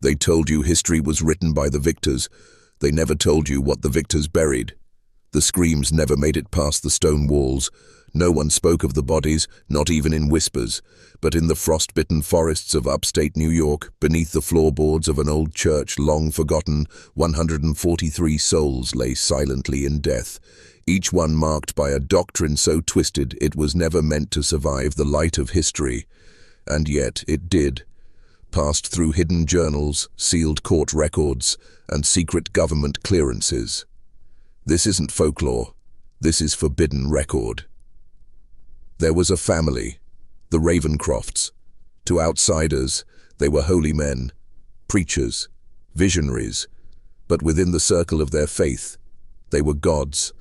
They told you history was written by the victors. They never told you what the victors buried. The screams never made it past the stone walls. No one spoke of the bodies, not even in whispers, but in the frost-bitten forests of upstate New York, beneath the floorboards of an old church long forgotten, 143 souls lay silently in death, each one marked by a doctrine so twisted it was never meant to survive the light of history. And yet it did. Passed through hidden journals, sealed court records, and secret government clearances. This isn't folklore. This is forbidden record. There was a family, the Ravencrofts. To outsiders, they were holy men, preachers, visionaries, but within the circle of their faith, they were gods,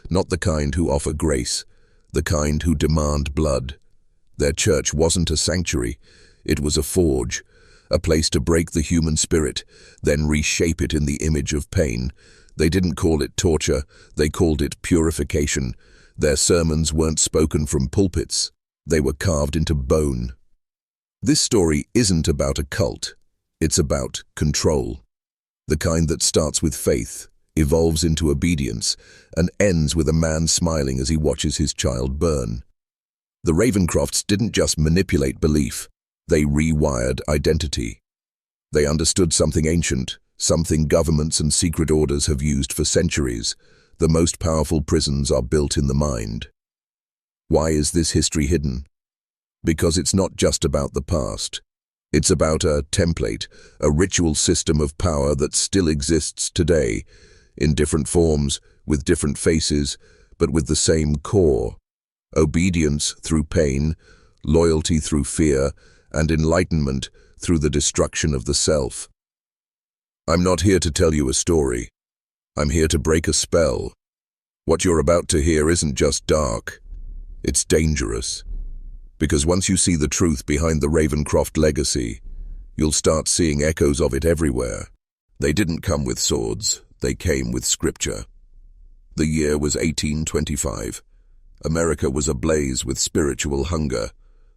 not the kind who offer grace, the kind who demand blood. Their church wasn't a sanctuary, it was a forge, a place to break the human spirit, then reshape it in the image of pain. They didn't call it torture, they called it purification. Their sermons weren't spoken from pulpits, they were carved into bone. This story isn't about a cult, it's about control. The kind that starts with faith, evolves into obedience, and ends with a man smiling as he watches his child burn. The Ravencrofts didn't just manipulate belief, they rewired identity. They understood something ancient, something governments and secret orders have used for centuries. The most powerful prisons are built in the mind. Why is this history hidden? Because it's not just about the past. It's about a template, a ritual system of power that still exists today, in different forms, with different faces, but with the same core. Obedience through pain, loyalty through fear, and enlightenment through the destruction of the self. I'm not here to tell you a story. I'm here to break a spell. What you're about to hear isn't just dark. It's dangerous. Because once you see the truth behind the Ravencroft legacy, you'll start seeing echoes of it everywhere. They didn't come with swords, they came with scripture. The year was 1825. America was ablaze with spiritual hunger.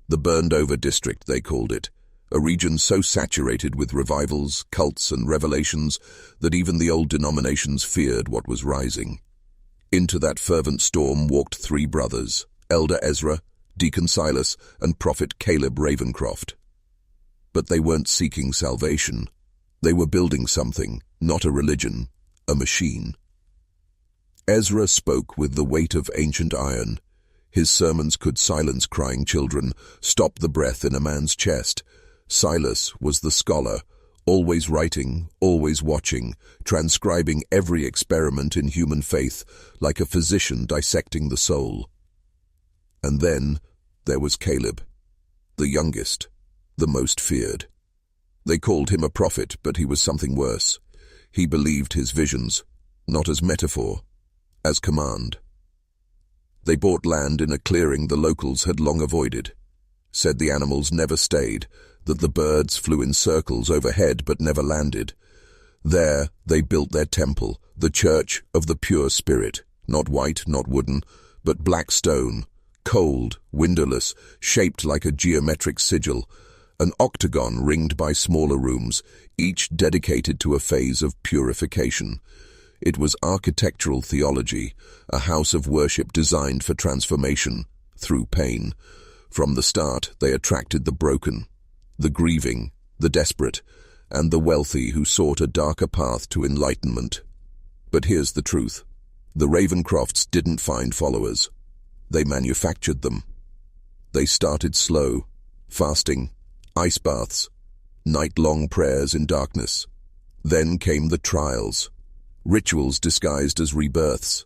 The burned-over district, they called it. A region so saturated with revivals, cults, and revelations that even the old denominations feared what was rising. Into that fervent storm walked three brothers, Elder Ezra, Deacon Silas, and Prophet Caleb Ravencroft. But they weren't seeking salvation. They were building something, not a religion, a machine. Ezra spoke with the weight of ancient iron. His sermons could silence crying children, stop the breath in a man's chest. Silas was the scholar, always writing, always watching, transcribing every experiment in human faith, like a physician dissecting the soul. And then there was Caleb, the youngest, the most feared. They called him a prophet, but he was something worse. He believed his visions, not as metaphor, as command. They bought land in a clearing the locals had long avoided. Said the animals never stayed, that the birds flew in circles overhead but never landed. There they built their temple, the church of the pure spirit, not white, not wooden, but black stone, cold, windowless, shaped like a geometric sigil, an octagon ringed by smaller rooms, each dedicated to a phase of purification. It was architectural theology, a house of worship designed for transformation, through pain. From the start, they attracted the broken, the grieving, the desperate, and the wealthy who sought a darker path to enlightenment. But here's the truth. The Ravencrofts didn't find followers. They manufactured them. They started slow, fasting, ice baths, night-long prayers in darkness. Then came the trials, rituals disguised as rebirths,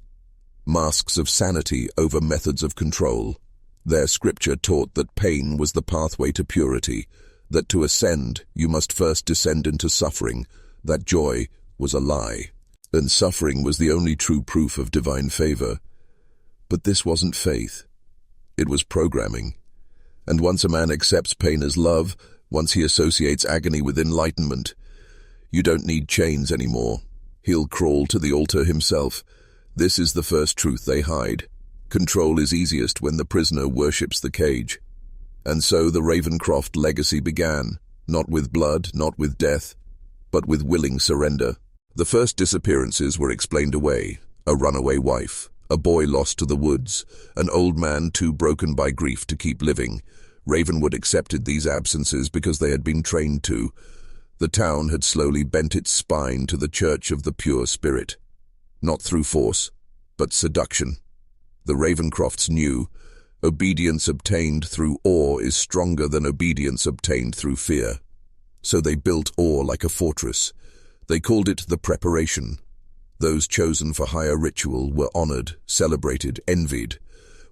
masks of sanity over methods of control. Their scripture taught that pain was the pathway to purity, that to ascend you must first descend into suffering, that joy was a lie, and suffering was the only true proof of divine favor. But this wasn't faith. It was programming. And once a man accepts pain as love, once he associates agony with enlightenment, you don't need chains anymore. He'll crawl to the altar himself. This is the first truth they hide. Control is easiest when the prisoner worships the cage. And so the Ravencroft legacy began, not with blood, not with death, but with willing surrender. The first disappearances were explained away: a runaway wife, a boy lost to the woods, an old man too broken by grief to keep living. Ravenwood accepted these absences because they had been trained to. The town had slowly bent its spine to the Church of the Pure Spirit. Not through force, but seduction. The Ravencrofts knew obedience obtained through awe is stronger than obedience obtained through fear. So they built awe like a fortress. They called it the Preparation. Those chosen for higher ritual were honored, celebrated, envied.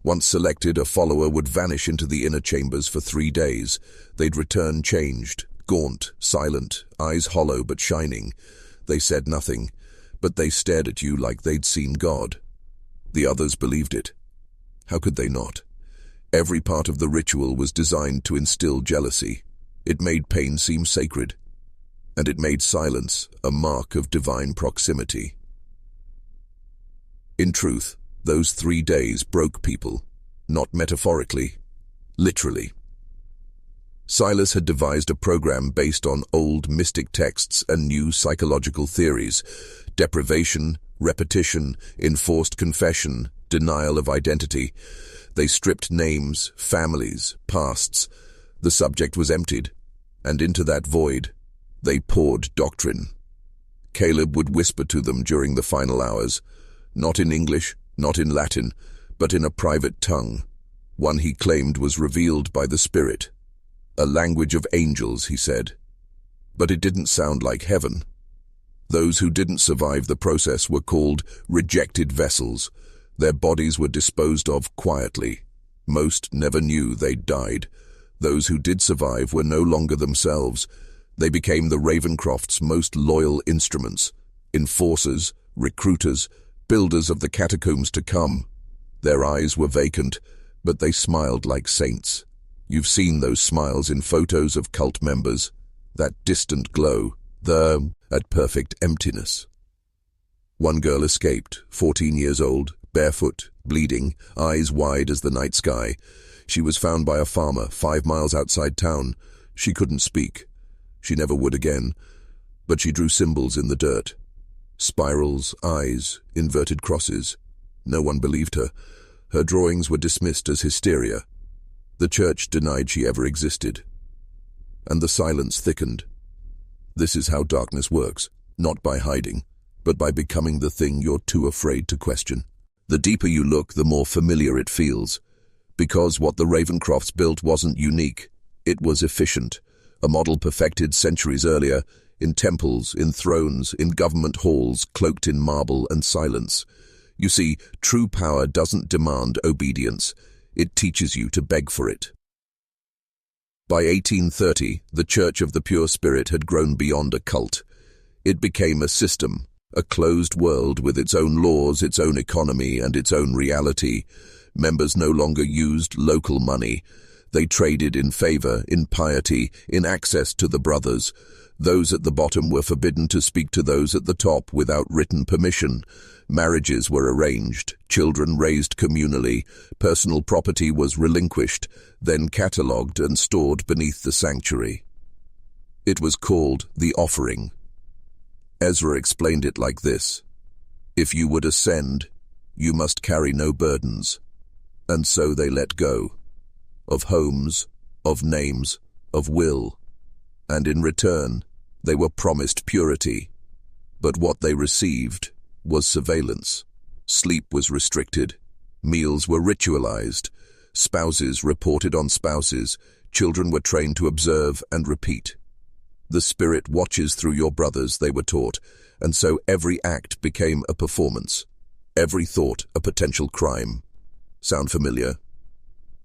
Once selected, a follower would vanish into the inner chambers for 3 days. They'd return changed, gaunt, silent, eyes hollow but shining. They said nothing, but they stared at you like they'd seen God. The others believed it. How could they not? Every part of the ritual was designed to instill jealousy. It made pain seem sacred, and it made silence a mark of divine proximity. In truth, those 3 days broke people, not metaphorically, literally. Silas had devised a program based on old mystic texts and new psychological theories: deprivation, repetition, enforced confession, denial of identity. They stripped names, families, pasts. The subject was emptied, and into that void, they poured doctrine. Caleb would whisper to them during the final hours, not in English, not in Latin, but in a private tongue, one he claimed was revealed by the Spirit. A language of angels, he said. But it didn't sound like heaven. Those who didn't survive the process were called rejected vessels. Their bodies were disposed of quietly. Most never knew they'd died. Those who did survive were no longer themselves. They became the Ravencroft's most loyal instruments, enforcers, recruiters, builders of the catacombs to come. Their eyes were vacant, but they smiled like saints. You've seen those smiles in photos of cult members, that distant glow, at perfect emptiness. One girl escaped, 14 years old, barefoot, bleeding, eyes wide as the night sky. She was found by a farmer 5 miles outside town. She couldn't speak. She never would again, but she drew symbols in the dirt. Spirals, eyes, inverted crosses. No one believed her. Her drawings were dismissed as hysteria. The church denied she ever existed. And the silence thickened. This is how darkness works, not by hiding, but by becoming the thing you're too afraid to question. The deeper you look, the more familiar it feels. Because what the Ravencrofts built wasn't unique. It was efficient, a model perfected centuries earlier, in temples, in thrones, in government halls, cloaked in marble and silence. You see, true power doesn't demand obedience. It teaches you to beg for it. By 1830, the Church of the Pure Spirit had grown beyond a cult. It became a system, a closed world with its own laws, its own economy, and its own reality. Members no longer used local money. They traded in favor, in piety, in access to the brothers. Those at the bottom were forbidden to speak to those at the top without written permission. Marriages were arranged, children raised communally, personal property was relinquished, then catalogued and stored beneath the sanctuary. It was called the offering. Ezra explained it like this: if you would ascend, you must carry no burdens. And so they let go. Of homes, of names, of will. And in return, they were promised purity. But what they received was surveillance. Sleep was restricted. Meals were ritualized. Spouses reported on spouses. Children were trained to observe and repeat. The Spirit watches through your brothers, they were taught, and so every act became a performance. Every thought a potential crime. Sound familiar?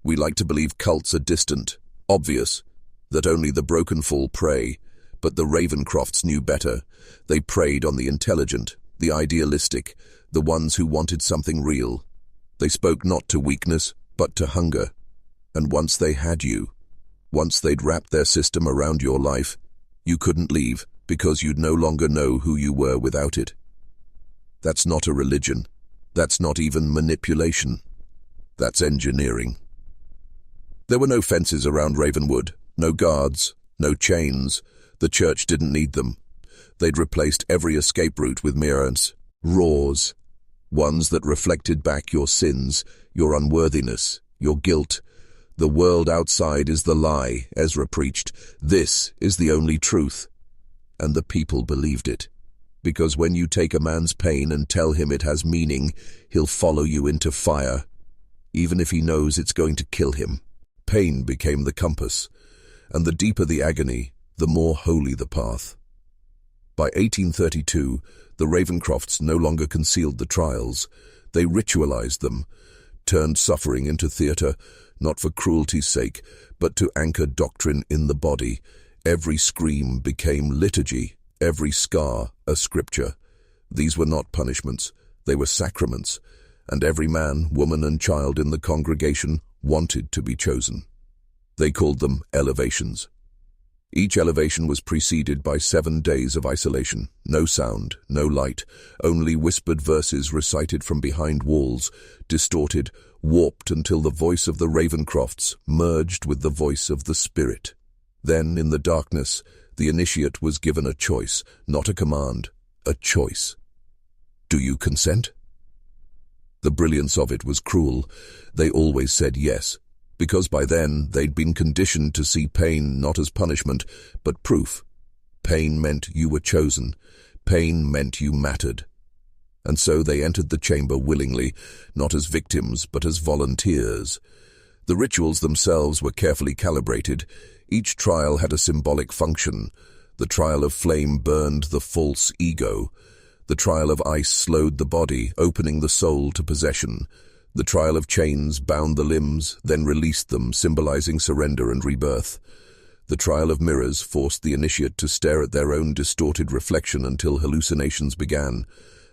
We like to believe cults are distant, obvious, that only the broken fall prey, but the Ravencrofts knew better. They preyed on the intelligent, the idealistic, the ones who wanted something real. They spoke not to weakness, but to hunger. And once they had you, once they'd wrapped their system around your life, you couldn't leave because you'd no longer know who you were without it. That's not a religion. That's not even manipulation. That's engineering. There were no fences around Ravenwood, no guards, no chains. The church didn't need them. They'd replaced every escape route with mirrors, roars, ones that reflected back your sins, your unworthiness, your guilt. The world outside is the lie, Ezra preached. This is the only truth. And the people believed it. Because when you take a man's pain and tell him it has meaning, he'll follow you into fire, even if he knows it's going to kill him. Pain became the compass, and the deeper the agony, the more holy the path. By 1832, the Ravencrofts no longer concealed the trials. They ritualized them, turned suffering into theatre, not for cruelty's sake, but to anchor doctrine in the body. Every scream became liturgy, every scar a scripture. These were not punishments, they were sacraments, and every man, woman, and child in the congregation wanted to be chosen. They called them elevations. Each elevation was preceded by 7 days of isolation. No sound, no light, only whispered verses recited from behind walls, distorted, warped until the voice of the Ravencrofts merged with the voice of the spirit. Then, in the darkness, the initiate was given a choice, not a command, a choice. Do you consent? The brilliance of it was cruel. They always said yes, because by then they'd been conditioned to see pain not as punishment, but proof. Pain meant you were chosen. Pain meant you mattered. And so they entered the chamber willingly, not as victims, but as volunteers. The rituals themselves were carefully calibrated. Each trial had a symbolic function. The trial of flame burned the false ego. The trial of ice slowed the body, opening the soul to possession. The trial of chains bound the limbs, then released them, symbolizing surrender and rebirth. The trial of mirrors forced the initiate to stare at their own distorted reflection until hallucinations began,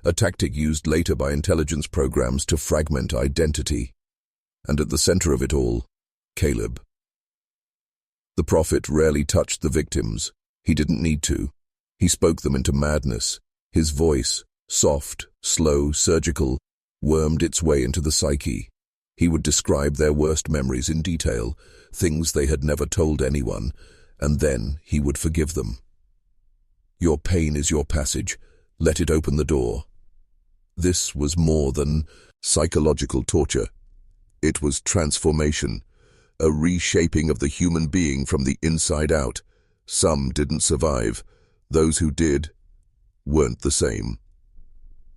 a tactic used later by intelligence programs to fragment identity. And at the center of it all, Caleb. The prophet rarely touched the victims. He didn't need to. He spoke them into madness. His voice, soft, slow, surgical, wormed its way into the psyche. He would describe their worst memories in detail, things they had never told anyone, and then he would forgive them. Your pain is your passage. Let it open the door. This was more than psychological torture. It was transformation, a reshaping of the human being from the inside out. Some didn't survive. Those who did weren't the same.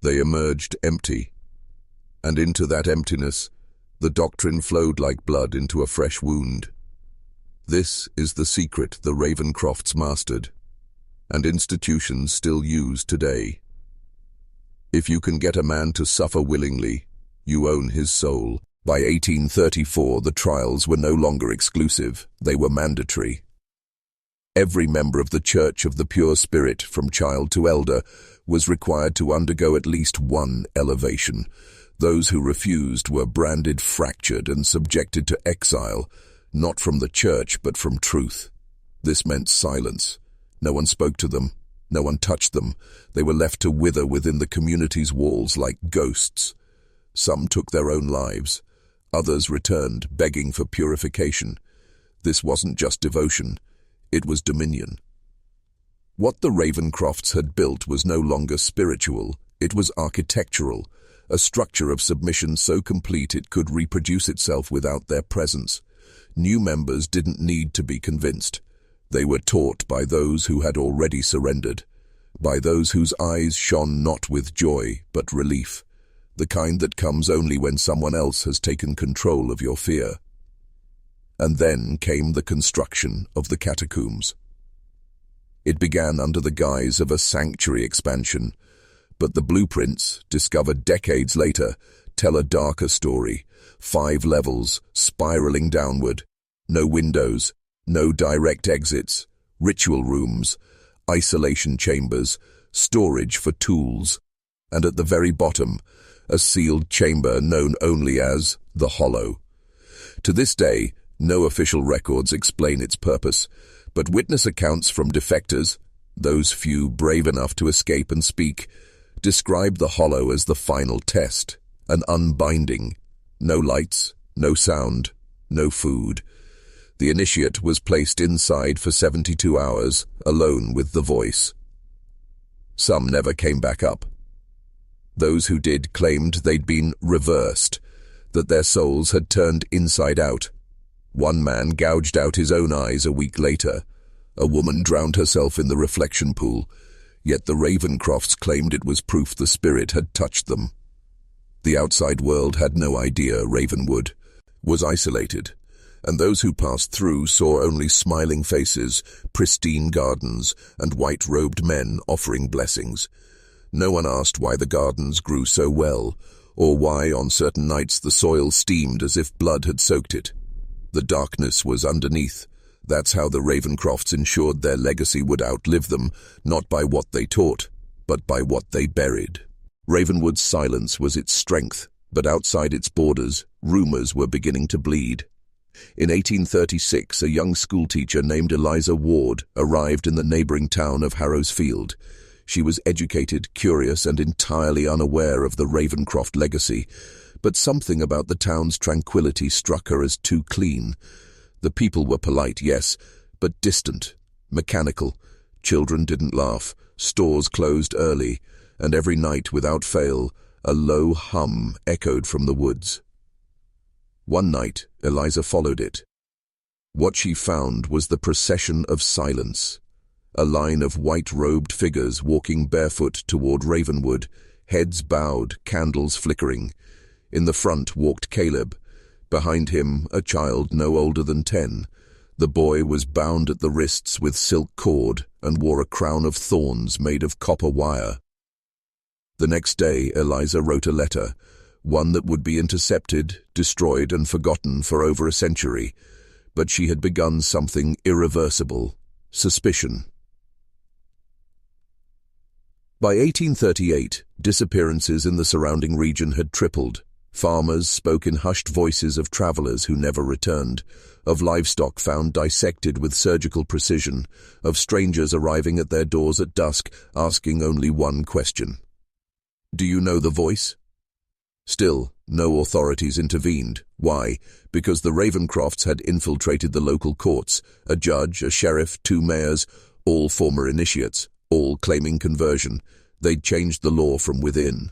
They emerged empty. And into that emptiness, the doctrine flowed like blood into a fresh wound. This is the secret the Ravencrofts mastered, and institutions still use today. If you can get a man to suffer willingly, you own his soul. By 1834, the trials were no longer exclusive, they were mandatory. Every member of the Church of the Pure Spirit, from child to elder, was required to undergo at least one elevation. Those who refused were branded fractured and subjected to exile, not from the church but from truth. This meant silence. No one spoke to them. No one touched them. They were left to wither within the community's walls like ghosts. Some took their own lives. Others returned, begging for purification. This wasn't just devotion. It was dominion. What the Ravencrofts had built was no longer spiritual. It was architectural. A structure of submission so complete it could reproduce itself without their presence. New members didn't need to be convinced. They were taught by those who had already surrendered, by those whose eyes shone not with joy but relief, the kind that comes only when someone else has taken control of your fear. And then came the construction of the catacombs. It began under the guise of a sanctuary expansion, but the blueprints, discovered decades later, tell a darker story. 5 levels, spiraling downward. No windows, no direct exits, ritual rooms, isolation chambers, storage for tools, and at the very bottom, a sealed chamber known only as the Hollow. To this day, no official records explain its purpose, but witness accounts from defectors, those few brave enough to escape and speak, describe the Hollow as the final test, an unbinding. No lights, no sound, no food. The initiate was placed inside for 72 hours, alone with the voice. Some never came back up. Those who did claimed they'd been reversed, that their souls had turned inside out. One man gouged out his own eyes a week later. A woman drowned herself in the reflection pool, yet the Ravencrofts claimed it was proof the spirit had touched them. The outside world had no idea Ravenwood was isolated, and those who passed through saw only smiling faces, pristine gardens, and white-robed men offering blessings. No one asked why the gardens grew so well, or why on certain nights the soil steamed as if blood had soaked it. The darkness was underneath. That's how the Ravencrofts ensured their legacy would outlive them, not by what they taught, but by what they buried. Ravenwood's silence was its strength, but outside its borders, rumors were beginning to bleed. In 1836, a young schoolteacher named Eliza Ward arrived in the neighboring town of Harrowsfield. She was educated, curious, and entirely unaware of the Ravencroft legacy, but something about the town's tranquility struck her as too clean. The people were polite, yes, but distant, mechanical. Children didn't laugh, stores closed early, and every night, without fail, a low hum echoed from the woods. One night, Eliza followed it. What she found was the procession of silence, a line of white-robed figures walking barefoot toward Ravenwood, heads bowed, candles flickering. In the front walked Caleb. Behind him, a child no older than 10. The boy was bound at the wrists with silk cord and wore a crown of thorns made of copper wire. The next day, Eliza wrote a letter, one that would be intercepted, destroyed, and forgotten for over a century. But she had begun something irreversible: suspicion. By 1838, disappearances in the surrounding region had tripled. Farmers spoke in hushed voices of travelers who never returned, of livestock found dissected with surgical precision, of strangers arriving at their doors at dusk, asking only one question: "Do you know the voice?" Still, no authorities intervened. Why? Because the Ravencrofts had infiltrated the local courts, a judge, a sheriff, 2 mayors, all former initiates, all claiming conversion. They'd changed the law from within.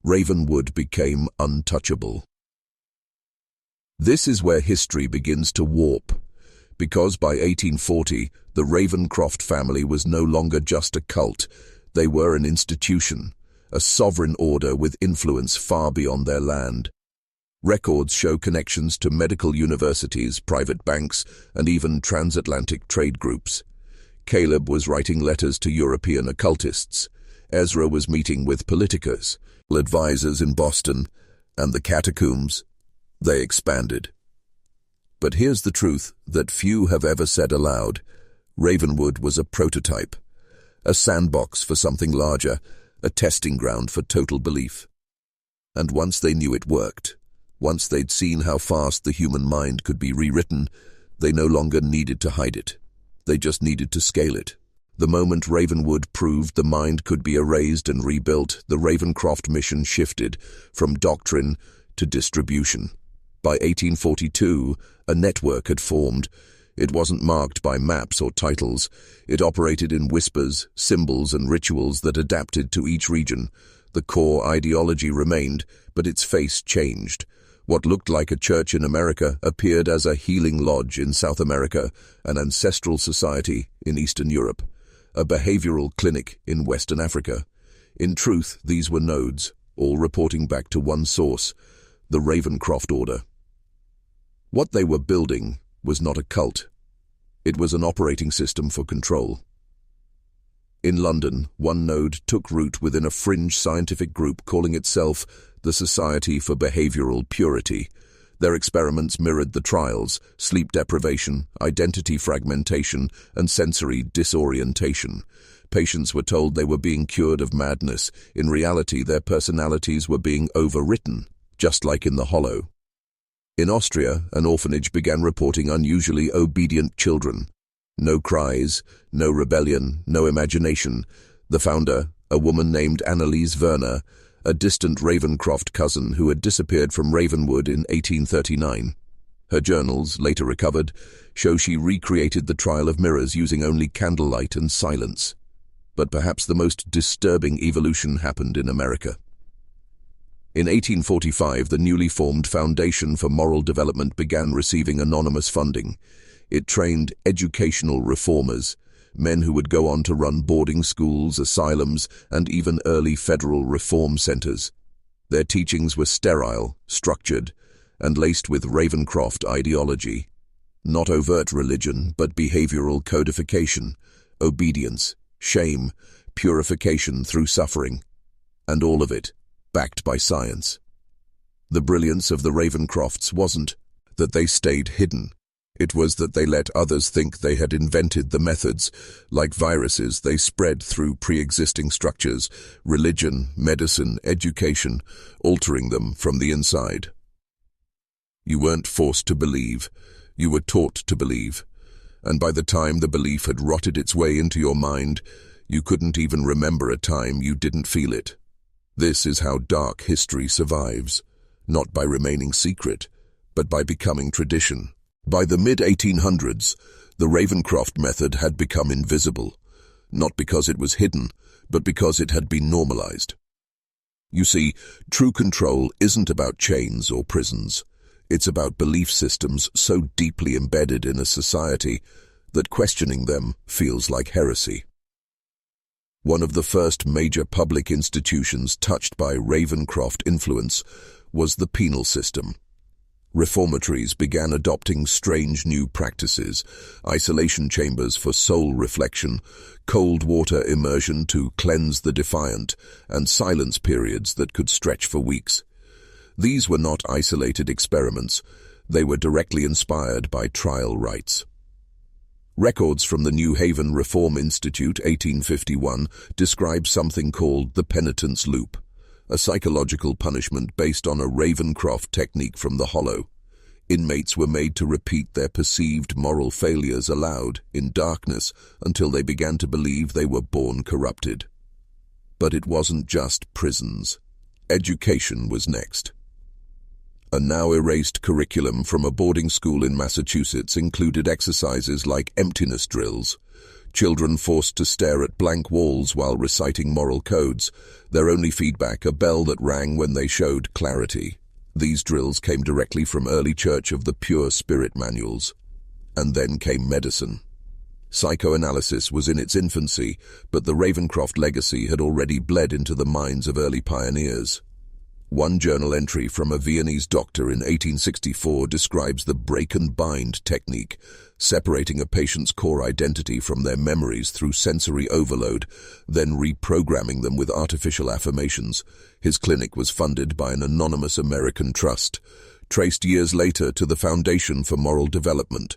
Ravenwood became untouchable. This is where history begins to warp, because by 1840, the Ravencroft family was no longer just a cult. They were an institution, a sovereign order with influence far beyond their land. Records show connections to medical universities, private banks, and even transatlantic trade groups. Caleb was writing letters to European occultists. Ezra was meeting with politicos, advisors in Boston, and the catacombs. They expanded. But here's the truth that few have ever said aloud. Ravenwood was a prototype, a sandbox for something larger, a testing ground for total belief. And once they knew it worked, once they'd seen how fast the human mind could be rewritten, they no longer needed to hide it. They just needed to scale it. The moment Ravenwood proved the mind could be erased and rebuilt, the Ravencroft mission shifted from doctrine to distribution. By 1842, a network had formed. It wasn't marked by maps or titles. It operated in whispers, symbols, and rituals that adapted to each region. The core ideology remained, but its face changed. What looked like a church in America appeared as a healing lodge in South America, an ancestral society in Eastern Europe, a behavioral clinic in Western Africa. In truth, these were nodes, all reporting back to one source, the Ravencroft Order. What they were building was not a cult. It was an operating system for control. In London, one node took root within a fringe scientific group calling itself the Society for Behavioral Purity. Their experiments mirrored the trials: sleep deprivation, identity fragmentation, and sensory disorientation. Patients were told they were being cured of madness. In reality, their personalities were being overwritten, just like in The Hollow. In Austria, an orphanage began reporting unusually obedient children. No cries, no rebellion, no imagination. The founder, a woman named Anneliese Werner, a distant Ravencroft cousin who had disappeared from Ravenwood in 1839. Her journals, later recovered, show she recreated the trial of mirrors using only candlelight and silence. But perhaps the most disturbing evolution happened in America. In 1845, the newly formed Foundation for Moral Development began receiving anonymous funding. It trained educational reformers, men who would go on to run boarding schools, asylums, and even early federal reform centers. Their teachings were sterile, structured, and laced with Ravencroft ideology. Not overt religion, but behavioral codification, obedience, shame, purification through suffering, and all of it backed by science. The brilliance of the Ravencrofts wasn't that they stayed hidden. It was that they let others think they had invented the methods. Like viruses, they spread through pre-existing structures, religion, medicine, education, altering them from the inside. You weren't forced to believe, you were taught to believe. And by the time the belief had rotted its way into your mind, you couldn't even remember a time you didn't feel it. This is how dark history survives, not by remaining secret, but by becoming tradition. By the mid-1800s, the Ravencroft method had become invisible, not because it was hidden, but because it had been normalized. You see, true control isn't about chains or prisons. It's about belief systems so deeply embedded in a society that questioning them feels like heresy. One of the first major public institutions touched by Ravencroft influence was the penal system. Reformatories began adopting strange new practices, isolation chambers for soul reflection, cold water immersion to cleanse the defiant, and silence periods that could stretch for weeks. These were not isolated experiments, they were directly inspired by trial rites. Records from the New Haven Reform Institute, 1851, describe something called the penitence loop, a psychological punishment based on a Ravencroft technique from the Hollow. Inmates were made to repeat their perceived moral failures aloud, in darkness, until they began to believe they were born corrupted. But it wasn't just prisons. Education was next. A now-erased curriculum from a boarding school in Massachusetts included exercises like emptiness drills, children forced to stare at blank walls while reciting moral codes, their only feedback a bell that rang when they showed clarity. These drills came directly from early Church of the Pure Spirit manuals. And then came medicine. Psychoanalysis was in its infancy, but the Ravencroft legacy had already bled into the minds of early pioneers. One journal entry from a Viennese doctor in 1864 describes the break-and-bind technique, separating a patient's core identity from their memories through sensory overload, then reprogramming them with artificial affirmations. His clinic was funded by an anonymous American trust, traced years later to the Foundation for Moral Development.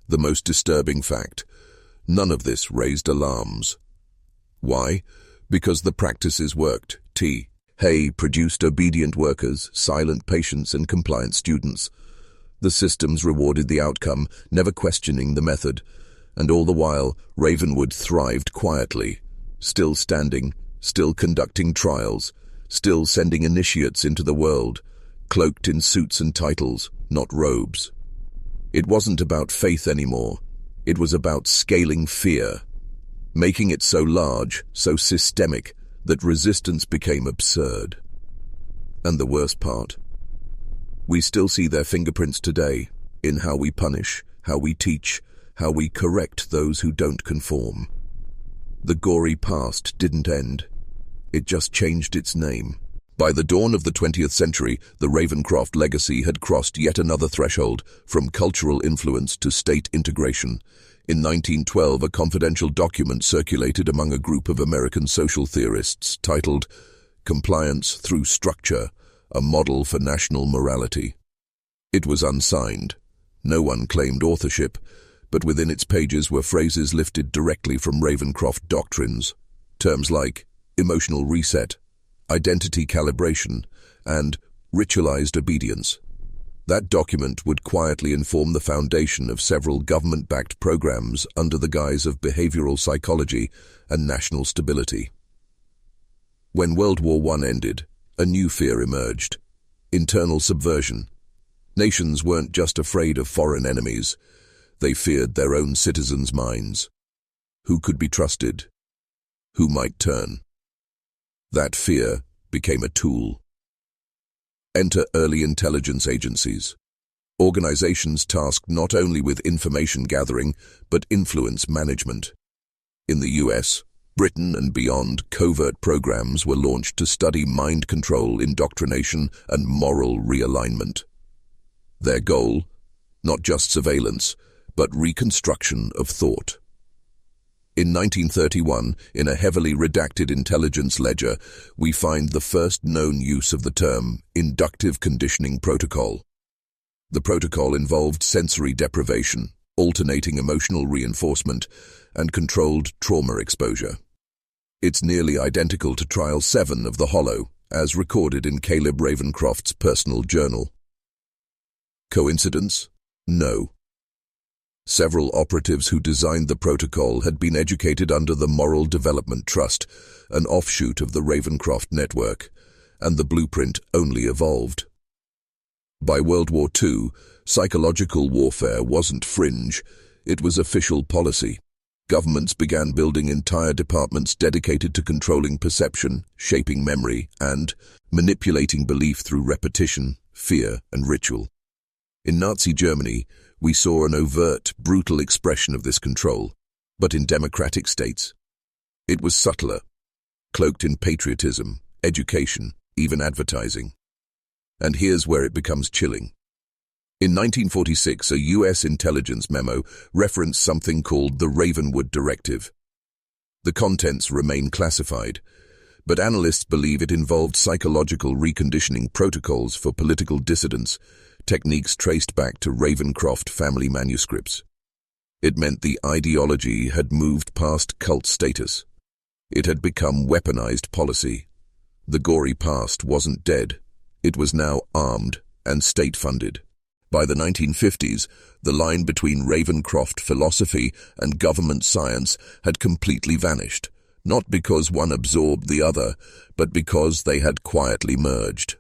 The most disturbing fact: none of this raised alarms. Why? Because the practices worked. Hay produced obedient workers, silent patients, and compliant students. The systems rewarded the outcome, never questioning the method. And all the while, Ravenwood thrived quietly, still standing, still conducting trials, still sending initiates into the world, cloaked in suits and titles, not robes. It wasn't about faith anymore. It was about scaling fear, making it so large, so systemic, that resistance became absurd. And the worst part? We still see their fingerprints today, in how we punish, how we teach, how we correct those who don't conform. The gory past didn't end. It just changed its name. By the dawn of the 20th century, the Ravencroft legacy had crossed yet another threshold, from cultural influence to state integration. In 1912, a confidential document circulated among a group of American social theorists titled "Compliance Through Structure, a Model for National Morality." It was unsigned. No one claimed authorship, but within its pages were phrases lifted directly from Ravencroft doctrines. Terms like emotional reset, identity calibration, and ritualized obedience. That document would quietly inform the foundation of several government-backed programs under the guise of behavioral psychology and national stability. When World War I ended, a new fear emerged: internal subversion. Nations weren't just afraid of foreign enemies, they feared their own citizens' minds. Who could be trusted? Who might turn? That fear became a tool. Enter early intelligence agencies. Organizations tasked not only with information gathering, but influence management. In the US, Britain and beyond, covert programs were launched to study mind control, indoctrination, and moral realignment. Their goal, not just surveillance, but reconstruction of thought. In 1931, in a heavily redacted intelligence ledger, we find the first known use of the term inductive conditioning protocol. The protocol involved sensory deprivation, alternating emotional reinforcement, and controlled trauma exposure. It's nearly identical to Trial 7 of the Hollow, as recorded in Caleb Ravencroft's personal journal. Coincidence? No. Several operatives who designed the protocol had been educated under the Moral Development Trust, an offshoot of the Ravencroft network, and the blueprint only evolved. By World War II, psychological warfare wasn't fringe, it was official policy. Governments began building entire departments dedicated to controlling perception, shaping memory, and manipulating belief through repetition, fear, and ritual. In Nazi Germany, we saw an overt, brutal expression of this control, but in democratic states, it was subtler, cloaked in patriotism, education, even advertising. And here's where it becomes chilling. In 1946, a U.S. intelligence memo referenced something called the Ravenwood Directive. The contents remain classified, but analysts believe it involved psychological reconditioning protocols for political dissidents, techniques traced back to Ravencroft family manuscripts. It meant the ideology had moved past cult status. It had become weaponized policy. The gory past wasn't dead. It was now armed and state-funded. By the 1950s, the line between Ravencroft philosophy and government science had completely vanished, not because one absorbed the other, but because they had quietly merged.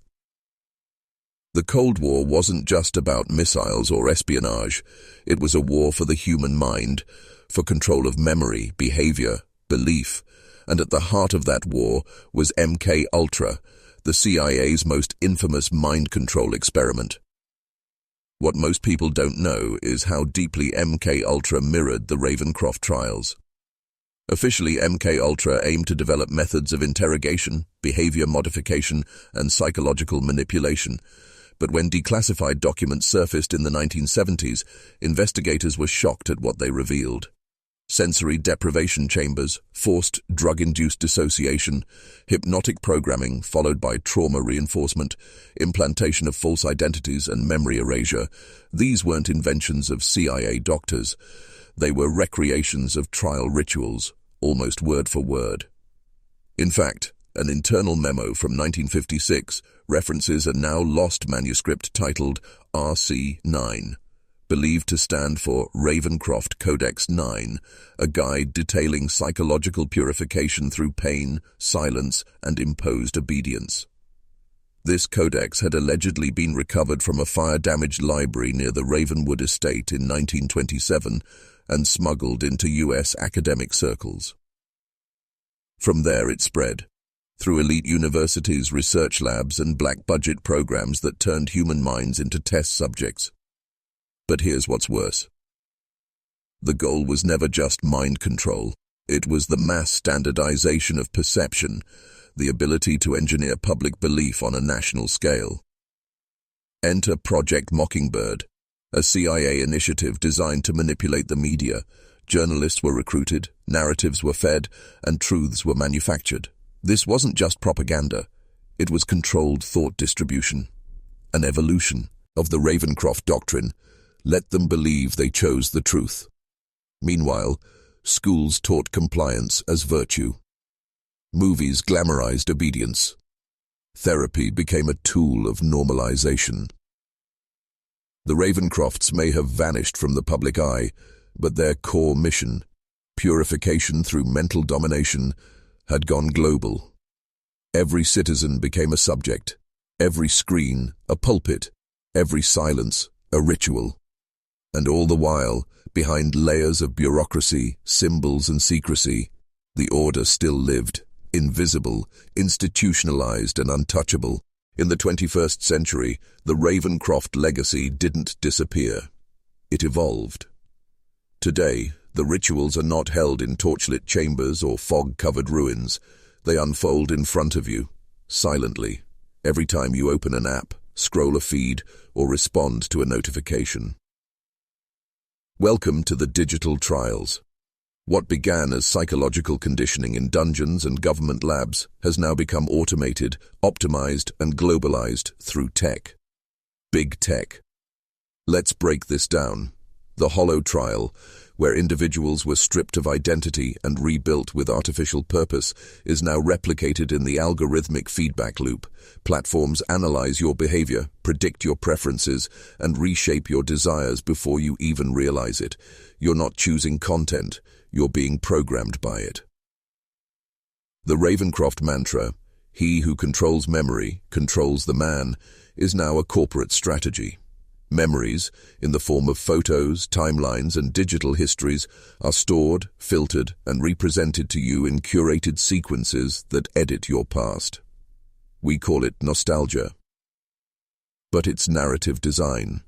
The Cold War wasn't just about missiles or espionage. It was a war for the human mind, for control of memory, behavior, belief, and at the heart of that war was MK-Ultra, the CIA's most infamous mind control experiment. What most people don't know is how deeply MK-Ultra mirrored the Ravencroft trials. Officially, MK-Ultra aimed to develop methods of interrogation, behavior modification, and psychological manipulation. But when declassified documents surfaced in the 1970s, investigators were shocked at what they revealed. Sensory deprivation chambers, forced drug-induced dissociation, hypnotic programming followed by trauma reinforcement, implantation of false identities and memory erasure. These weren't inventions of CIA doctors. They were recreations of trial rituals, almost word for word. In fact, an internal memo from 1956 references a now lost manuscript titled RC9. Believed to stand for Ravencroft Codex 9, a guide detailing psychological purification through pain, silence, and imposed obedience. This codex had allegedly been recovered from a fire-damaged library near the Ravenwood estate in 1927 and smuggled into U.S. academic circles. From there it spread, through elite universities, research labs, and black-budget programs that turned human minds into test subjects. But here's what's worse. The goal was never just mind control. It was the mass standardization of perception, the ability to engineer public belief on a national scale. Enter Project Mockingbird, a CIA initiative designed to manipulate the media. Journalists were recruited, narratives were fed, and truths were manufactured. This wasn't just propaganda. It was controlled thought distribution, an evolution of the Ravencroft doctrine. Let them believe they chose the truth. Meanwhile, schools taught compliance as virtue. Movies glamorized obedience. Therapy became a tool of normalization. The Ravencrofts may have vanished from the public eye, but their core mission, purification through mental domination, had gone global. Every citizen became a subject, every screen a pulpit, every silence a ritual. And all the while, behind layers of bureaucracy, symbols, and secrecy, The order still lived, invisible, institutionalized and untouchable. In the 21st century, the Ravencroft legacy didn't disappear. It evolved. Today, the rituals are not held in torchlit chambers or fog-covered ruins. They unfold in front of you, silently, every time you open an app, scroll a feed, or respond to a notification. Welcome to the digital trials. What began as psychological conditioning in dungeons and government labs has now become automated, optimized, and globalized through tech. Big tech. Let's break this down. The Hollow Trial, where individuals were stripped of identity and rebuilt with artificial purpose, is now replicated in the algorithmic feedback loop. Platforms analyze your behavior, predict your preferences, and reshape your desires before you even realize it. You're not choosing content, you're being programmed by it. The Ravencroft mantra, "He who controls memory, controls the man," is now a corporate strategy. Memories, in the form of photos, timelines, and digital histories, are stored, filtered, and represented to you in curated sequences that edit your past. We call it nostalgia. But it's narrative design.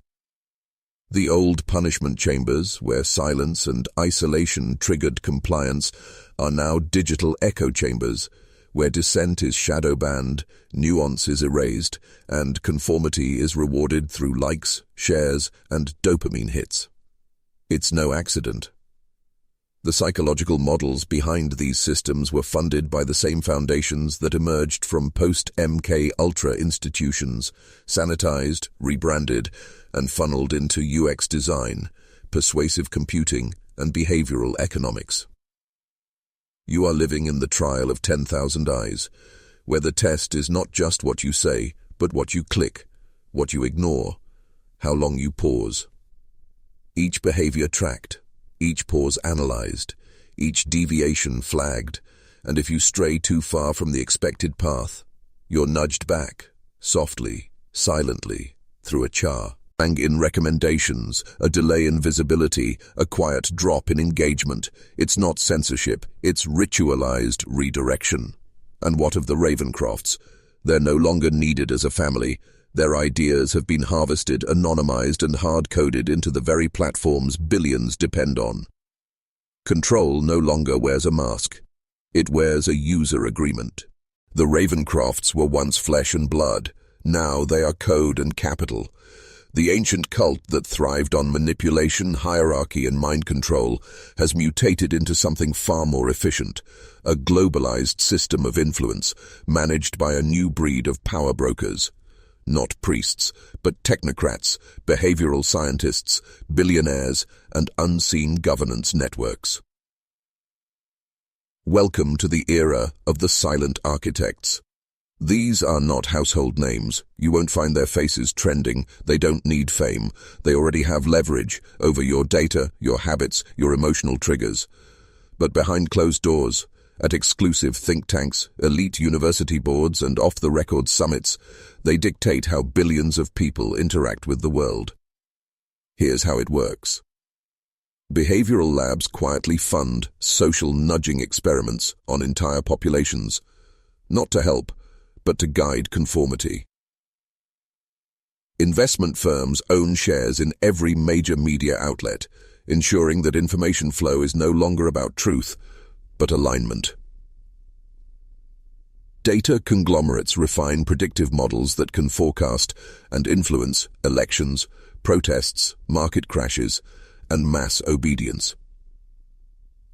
The old punishment chambers, where silence and isolation triggered compliance, are now digital echo chambers, where dissent is shadow-banned, nuance is erased, and conformity is rewarded through likes, shares, and dopamine hits. It's no accident. The psychological models behind these systems were funded by the same foundations that emerged from post-MK Ultra institutions, sanitized, rebranded, and funneled into UX design, persuasive computing, and behavioral economics. You are living in the trial of 10,000 eyes, where the test is not just what you say, but what you click, what you ignore, how long you pause. Each behavior tracked, each pause analyzed, each deviation flagged, and if you stray too far from the expected path, you're nudged back, softly, silently, through a char. In recommendations, a delay in visibility, a quiet drop in engagement. It's not censorship, it's ritualized redirection. And what of the Ravencrofts? They're no longer needed as a family. Their ideas have been harvested, anonymized, and hard-coded into the very platforms billions depend on. Control no longer wears a mask. It wears a user agreement. The Ravencrofts were once flesh and blood. Now they are code and capital. The ancient cult that thrived on manipulation, hierarchy, and mind control has mutated into something far more efficient, a globalized system of influence managed by a new breed of power brokers. Not priests, but technocrats, behavioral scientists, billionaires, and unseen governance networks. Welcome to the era of the silent architects. These are not household names. You won't find their faces trending. They don't need fame. They already have leverage over your data, your habits, your emotional triggers. But behind closed doors, at exclusive think tanks, elite university boards, and off-the-record summits, they dictate how billions of people interact with the world. Here's how it works. Behavioral labs quietly fund social nudging experiments on entire populations, not to help, but to guide conformity. Investment firms own shares in every major media outlet, ensuring that information flow is no longer about truth, but alignment. Data conglomerates refine predictive models that can forecast and influence elections, protests, market crashes, and mass obedience.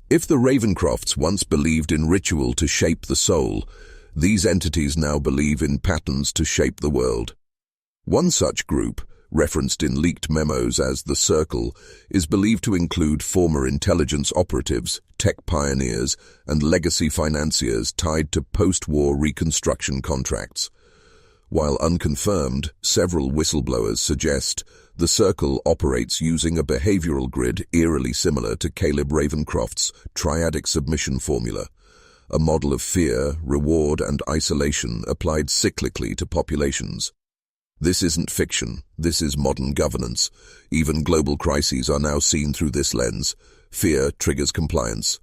If the Ravencrofts once believed in ritual to shape the soul, these entities now believe in patterns to shape the world. One such group, referenced in leaked memos as the Circle, is believed to include former intelligence operatives, tech pioneers, and legacy financiers tied to post-war reconstruction contracts. While unconfirmed, several whistleblowers suggest the Circle operates using a behavioral grid eerily similar to Caleb Ravencroft's triadic submission formula, a model of fear, reward, and isolation applied cyclically to populations. This isn't fiction, this is modern governance. Even global crises are now seen through this lens. Fear triggers compliance.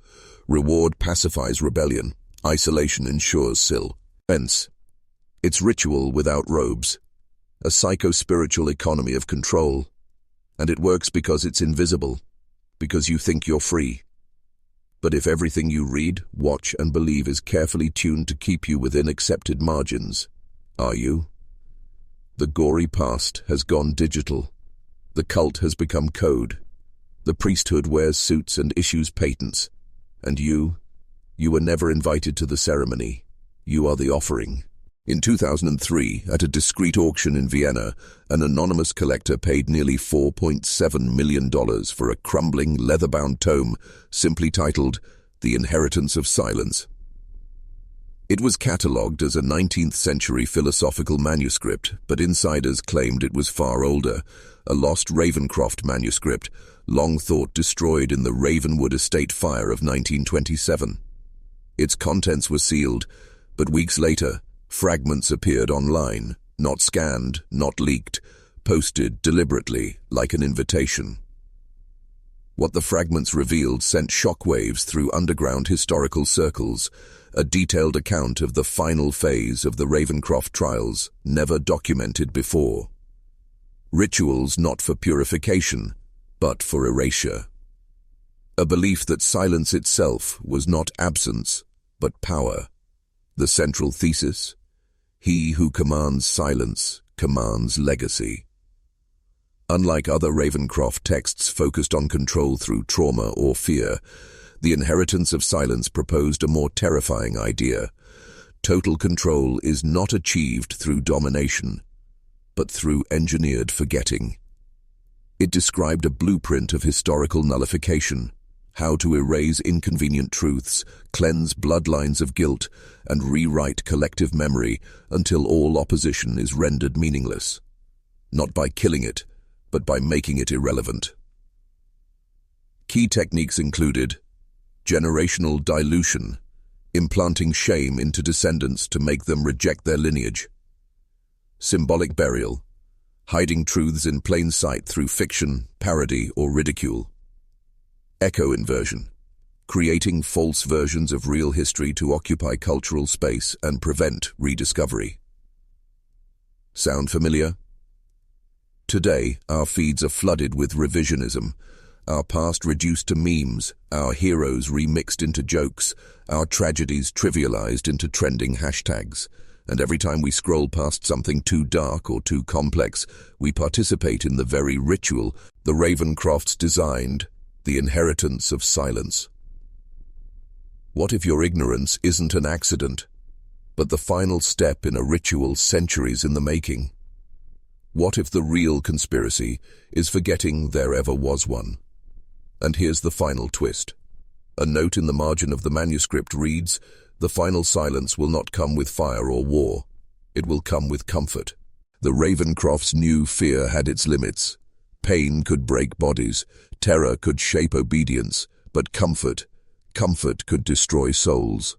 Reward pacifies rebellion. Isolation ensures silence. It's ritual without robes. A psycho-spiritual economy of control. And it works because it's invisible. Because you think you're free. But if everything you read, watch, and believe is carefully tuned to keep you within accepted margins, are you? The gory past has gone digital. The cult has become code. The priesthood wears suits and issues patents. And you were never invited to the ceremony. You are the offering. In 2003, at a discreet auction in Vienna, an anonymous collector paid nearly $4.7 million for a crumbling, leather-bound tome simply titled The Inheritance of Silence. It was catalogued as a 19th-century philosophical manuscript, but insiders claimed it was far older, a lost Ravencroft manuscript, long thought destroyed in the Ravenwood estate fire of 1927. Its contents were sealed, but weeks later, fragments appeared online, not scanned, not leaked, posted deliberately like an invitation. What the fragments revealed sent shockwaves through underground historical circles, a detailed account of the final phase of the Ravencroft trials, never documented before. Rituals not for purification, but for erasure. A belief that silence itself was not absence, but power. The central thesis: he who commands silence commands legacy. Unlike other Ravencroft texts focused on control through trauma or fear, The Inheritance of Silence proposed a more terrifying idea. Total control is not achieved through domination, but through engineered forgetting. It described a blueprint of historical nullification, how to erase inconvenient truths, cleanse bloodlines of guilt, and rewrite collective memory until all opposition is rendered meaningless. Not by killing it, but by making it irrelevant. Key techniques included generational dilution, implanting shame into descendants to make them reject their lineage. Symbolic burial, hiding truths in plain sight through fiction, parody, or ridicule. Echo inversion, creating false versions of real history to occupy cultural space and prevent rediscovery. Sound familiar? Today, our feeds are flooded with revisionism, our past reduced to memes, our heroes remixed into jokes, our tragedies trivialized into trending hashtags. And every time we scroll past something too dark or too complex, we participate in the very ritual the Ravencrofts designed: the inheritance of silence. What if your ignorance isn't an accident, but the final step in a ritual centuries in the making? What if the real conspiracy is forgetting there ever was one? And here's the final twist. A note in the margin of the manuscript reads, "The final silence will not come with fire or war. It will come with comfort." The Ravencrofts knew fear had its limits. Pain could break bodies, terror could shape obedience, but comfort could destroy souls.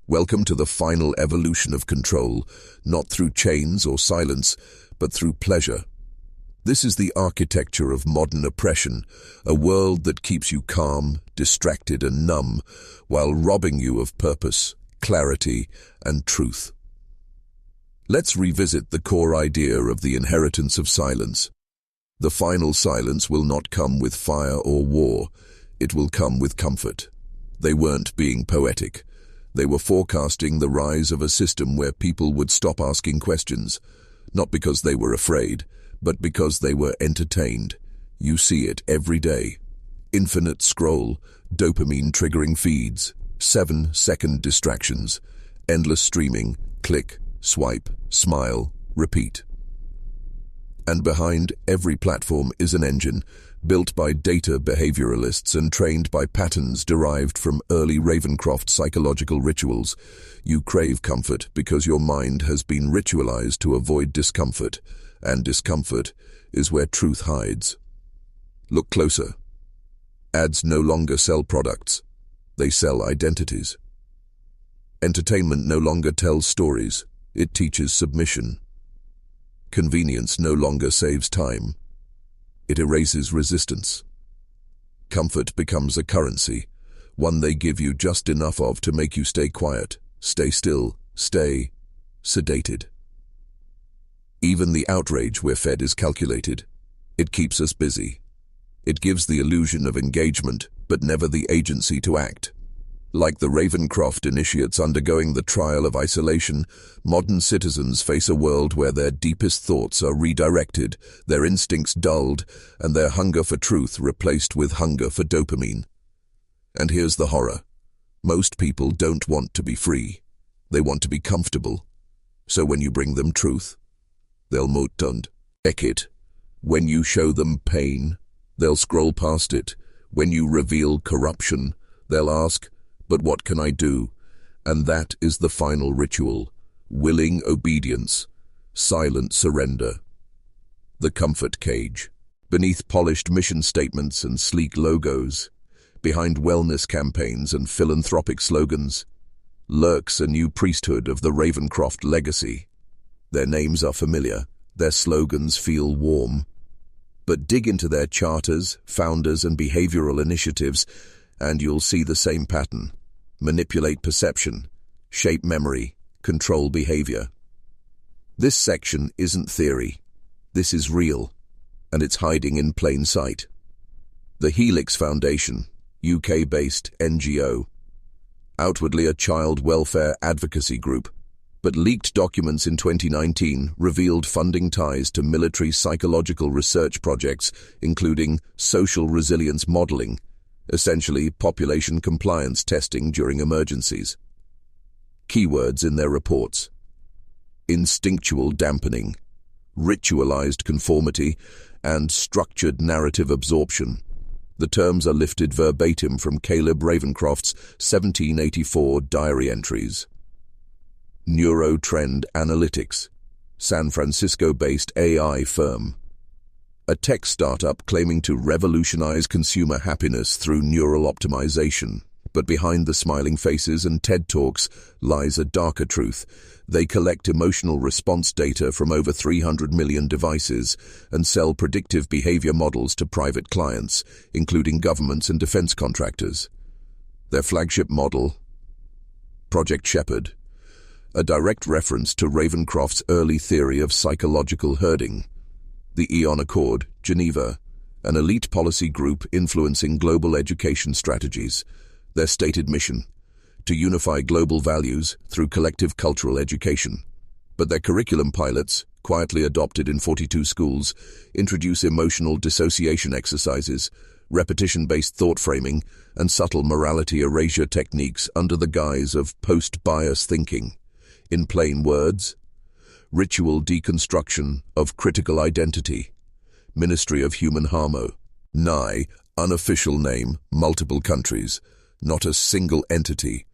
Welcome to the final evolution of control, not through chains or silence, but through pleasure. This is the architecture of modern oppression, a world that keeps you calm, distracted, and numb, while robbing you of purpose, clarity, and truth. Let's revisit the core idea of the inheritance of silence. The final silence will not come with fire or war. It will come with comfort. They weren't being poetic. They were forecasting the rise of a system where people would stop asking questions, not because they were afraid, but because they were entertained. You see it every day. Infinite scroll, dopamine-triggering feeds, 7-second distractions, endless streaming, click, swipe, smile, repeat. And behind every platform is an engine, built by data behavioralists and trained by patterns derived from early Ravencroft psychological rituals. You crave comfort because your mind has been ritualized to avoid discomfort, and discomfort is where truth hides. Look closer. Ads no longer sell products. They sell identities. Entertainment no longer tells stories. It teaches submission. Convenience no longer saves time. It erases resistance. Comfort becomes a currency, One they give you just enough of to make you stay quiet, stay still, stay sedated. Even the outrage we're fed is calculated. It keeps us busy. It gives the illusion of engagement, but never the agency to act. Like the Ravencroft initiates undergoing the trial of isolation, modern citizens face a world where their deepest thoughts are redirected, their instincts dulled, and their hunger for truth replaced with hunger for dopamine. And here's the horror. Most people don't want to be free. They want to be comfortable. So when you bring them truth, they'll motund it. When you show them pain, they'll scroll past it. When you reveal corruption, they'll ask, "But what can I do?" And that is the final ritual. Willing obedience, silent surrender. The comfort cage. Beneath polished mission statements and sleek logos, behind wellness campaigns and philanthropic slogans, lurks a new priesthood of the Ravencroft legacy. Their names are familiar, their slogans feel warm. But dig into their charters, founders, and behavioral initiatives, and you'll see the same pattern. Manipulate perception, shape memory, control behavior. This section isn't theory. This is real, and it's hiding in plain sight. The Helix Foundation, UK-based NGO, outwardly a child welfare advocacy group, but leaked documents in 2019 revealed funding ties to military psychological research projects, including social resilience modeling, essentially population compliance testing during emergencies. Keywords in their reports: instinctual dampening, ritualized conformity, and structured narrative absorption. The terms are lifted verbatim from Caleb Ravencroft's 1784 diary entries. Neurotrend Analytics, San Francisco-based AI firm. A tech startup claiming to revolutionize consumer happiness through neural optimization. But behind the smiling faces and TED Talks lies a darker truth. They collect emotional response data from over 300 million devices and sell predictive behavior models to private clients, including governments and defense contractors. Their flagship model, Project Shepherd, a direct reference to Ravencroft's early theory of psychological herding. The Eon Accord, Geneva, an elite policy group influencing global education strategies. Their stated mission: to unify global values through collective cultural education. But their curriculum pilots, quietly adopted in 42 schools, introduce emotional dissociation exercises, repetition-based thought framing, and subtle morality erasure techniques under the guise of post-bias thinking. In plain words, ritual deconstruction of critical identity. Ministry of Human Harmo. NIE, unofficial name, multiple countries. Not a single entity,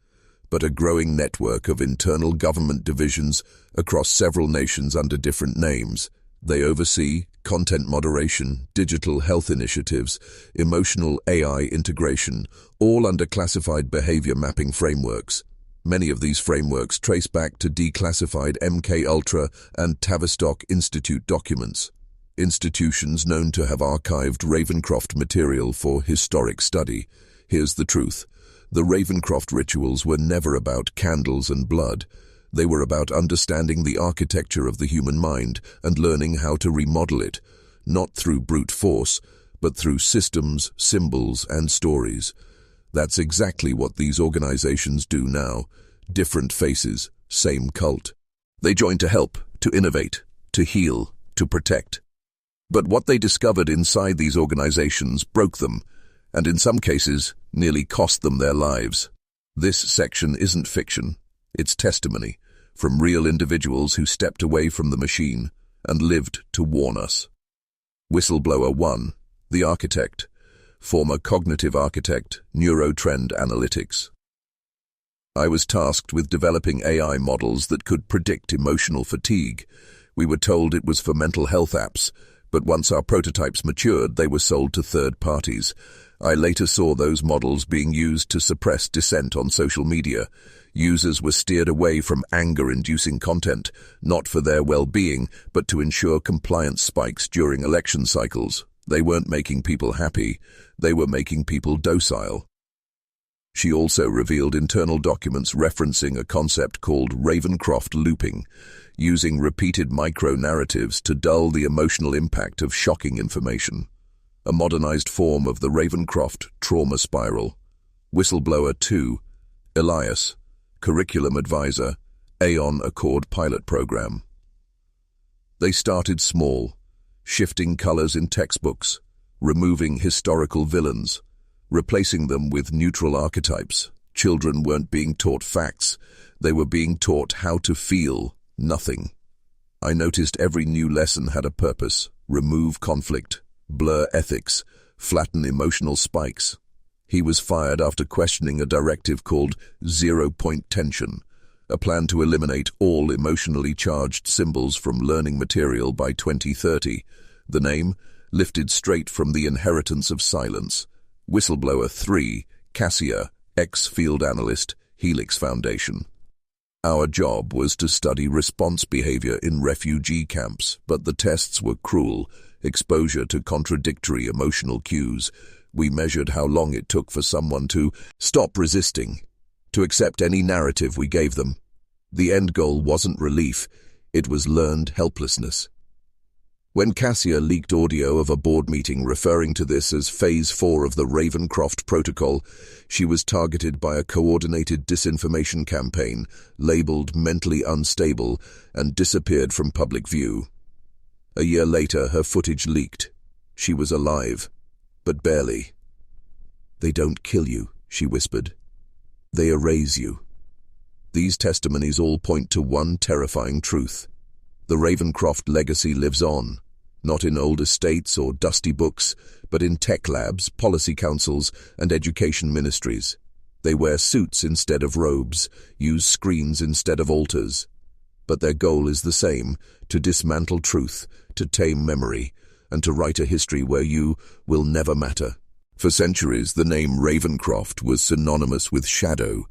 but a growing network of internal government divisions across several nations under different names. They oversee content moderation, digital health initiatives, emotional AI integration, all under classified behavior mapping frameworks. Many of these frameworks trace back to declassified MKUltra and Tavistock Institute documents, institutions known to have archived Ravencroft material for historic study. Here's the truth. The Ravencroft rituals were never about candles and blood. They were about understanding the architecture of the human mind and learning how to remodel it, not through brute force, but through systems, symbols, and stories. That's exactly what these organizations do now. Different faces, same cult. They join to help, to innovate, to heal, to protect. But what they discovered inside these organizations broke them, and in some cases, nearly cost them their lives. This section isn't fiction. It's testimony from real individuals who stepped away from the machine and lived to warn us. Whistleblower 1, the architect, former cognitive architect, Neurotrend Analytics. I was tasked with developing AI models that could predict emotional fatigue. We were told it was for mental health apps, but once our prototypes matured, they were sold to third parties. I later saw those models being used to suppress dissent on social media. Users were steered away from anger-inducing content, not for their well-being, but to ensure compliance spikes during election cycles. They weren't making people happy, they were making people docile. She also revealed internal documents referencing a concept called Ravencroft looping, using repeated micro-narratives to dull the emotional impact of shocking information. A modernized form of the Ravencroft trauma spiral. Whistleblower 2, Elias, Curriculum Advisor, Aeon Accord Pilot Program. They started small, shifting colors in textbooks, removing historical villains, replacing them with neutral archetypes. Children weren't being taught facts, they were being taught how to feel nothing. I noticed every new lesson had a purpose: remove conflict, blur ethics, flatten emotional spikes. He was fired after questioning a directive called 0-point tension, a plan to eliminate all emotionally charged symbols from learning material by 2030. The name, lifted straight from the Inheritance of Silence. Whistleblower 3, Cassia, ex-field analyst, Helix Foundation. Our job was to study response behavior in refugee camps, but the tests were cruel. Exposure to contradictory emotional cues. We measured how long it took for someone to stop resisting, to accept any narrative we gave them. The end goal wasn't relief, it was learned helplessness. When Cassia leaked audio of a board meeting referring to this as Phase 4 of the Ravencroft Protocol, she was targeted by a coordinated disinformation campaign, labeled mentally unstable, and disappeared from public view. A year later, her footage leaked. She was alive, but barely. "They don't kill you," she whispered. "They erase you." These testimonies all point to one terrifying truth. The Ravencroft legacy lives on, not in old estates or dusty books, but in tech labs, policy councils, and education ministries. They wear suits instead of robes, use screens instead of altars. But their goal is the same: to dismantle truth, to tame memory, and to write a history where you will never matter. For centuries, the name Ravencroft was synonymous with shadow,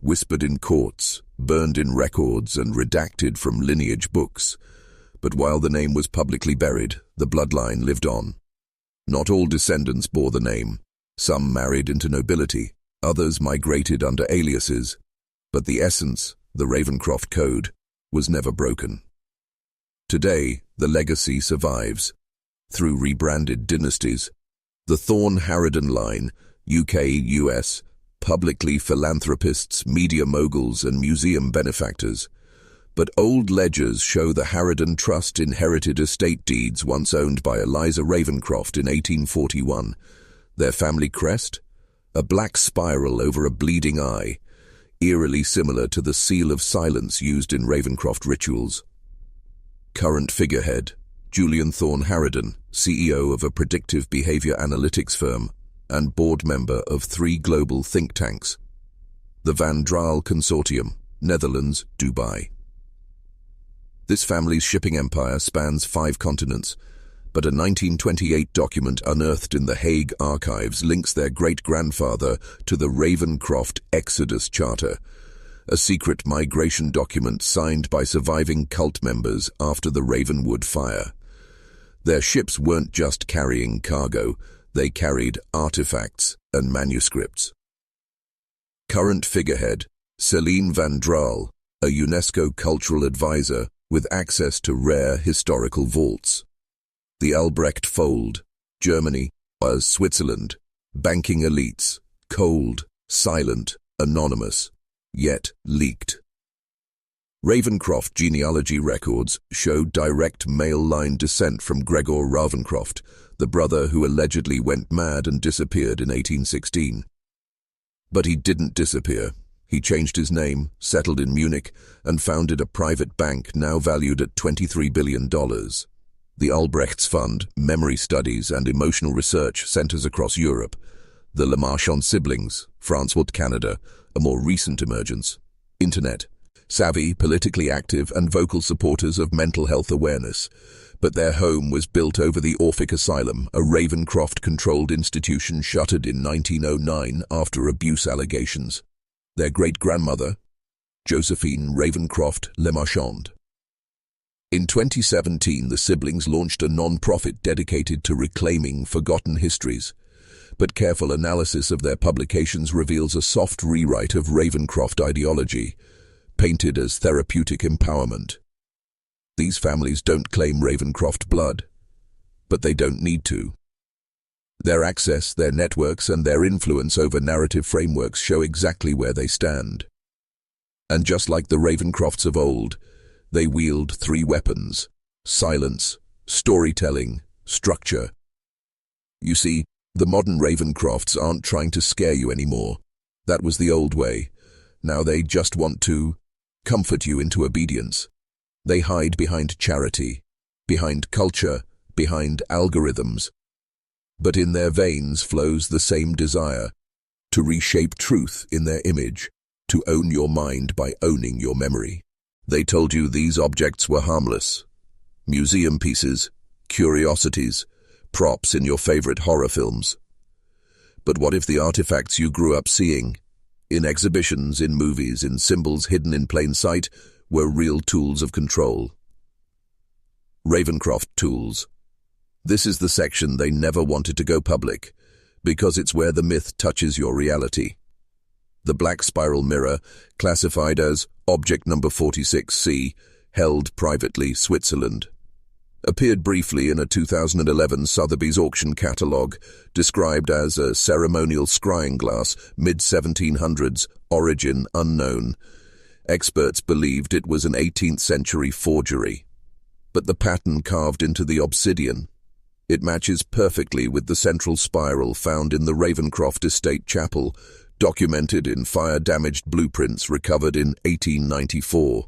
whispered in courts, burned in records, and redacted from lineage books. But while the name was publicly buried, the bloodline lived on. Not all descendants bore the name. Some married into nobility, others migrated under aliases. But the essence, the Ravencroft code, was never broken. Today, the legacy survives. Through rebranded dynasties, the Thorne-Harridan line, UK-US, publicly philanthropists, media moguls, and museum benefactors. But old ledgers show the Harridan Trust inherited estate deeds once owned by Eliza Ravencroft in 1841. Their family crest? A black spiral over a bleeding eye, eerily similar to the seal of silence used in Ravencroft rituals. Current figurehead, Julian Thorne-Harridan, CEO of a predictive behavior analytics firm and board member of 3 global think tanks. The Van Draal Consortium, Netherlands, Dubai. This family's shipping empire spans 5 continents, but a 1928 document unearthed in the Hague archives links their great-grandfather to the Ravencroft Exodus Charter, a secret migration document signed by surviving cult members after the Ravenwood fire. Their ships weren't just carrying cargo, they carried artifacts and manuscripts. Current figurehead, Celine Van Draal, a UNESCO cultural advisor with access to rare historical vaults. The Albrecht Fold, Germany, as Switzerland, banking elites, cold, silent, anonymous, yet leaked. Ravencroft genealogy records show direct male line descent from Gregor Ravencroft, the brother who allegedly went mad and disappeared in 1816. But he didn't disappear. He changed his name, settled in Munich, and founded a private bank now valued at $23 billion. The Albrechts Fund, memory studies and emotional research centers across Europe. The Le Marchand siblings, France and Canada, a more recent emergence. Internet, savvy, politically active, and vocal supporters of mental health awareness. But their home was built over the Orphic Asylum, a Ravencroft-controlled institution shuttered in 1909 after abuse allegations. Their great-grandmother, Josephine Ravencroft Le Marchand. In 2017, the siblings launched a non-profit dedicated to reclaiming forgotten histories. but careful analysis of their publications reveals a soft rewrite of Ravencroft ideology, painted as therapeutic empowerment. These families don't claim Ravencroft blood, but they don't need to. Their access, their networks, and their influence over narrative frameworks show exactly where they stand. And just like the Ravencrofts of old, they wield three weapons: silence, storytelling, structure. You see, the modern Ravencrofts aren't trying to scare you anymore. That was the old way. Now they just want to comfort you into obedience. They hide behind charity, behind culture, behind algorithms. But in their veins flows the same desire: to reshape truth in their image, to own your mind by owning your memory. They told you these objects were harmless. Museum pieces, curiosities, props in your favorite horror films. But what if the artifacts you grew up seeing, in exhibitions, in movies, in symbols hidden in plain sight, were real tools of control? Ravencroft tools. This is the section they never wanted to go public, because it's where the myth touches your reality. The black spiral mirror, classified as Object Number 46C, held privately, Switzerland, appeared briefly in a 2011 Sotheby's auction catalogue, described as a ceremonial scrying glass, mid-1700s, origin unknown. Experts believed it was an 18th century forgery. But the pattern carved into the obsidian, it matches perfectly with the central spiral found in the Ravencroft estate chapel, documented in fire-damaged blueprints recovered in 1894.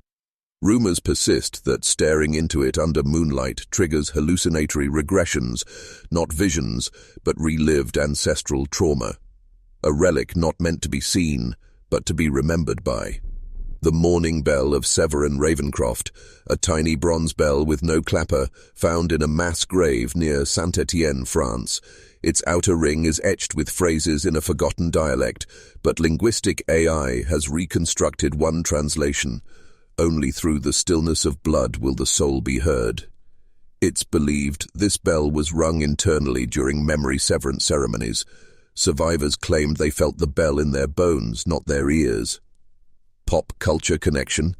Rumors persist that staring into it under moonlight triggers hallucinatory regressions, not visions, but relived ancestral trauma. A relic not meant to be seen, but to be remembered by. The mourning bell of Severin Ravencroft, a tiny bronze bell with no clapper, found in a mass grave near Saint-Étienne, France. Its outer ring is etched with phrases in a forgotten dialect, but linguistic AI has reconstructed one translation: "Only through the stillness of blood will the soul be heard." It's believed this bell was rung internally during memory severance ceremonies. Survivors claimed they felt the bell in their bones, not their ears. Pop culture connection.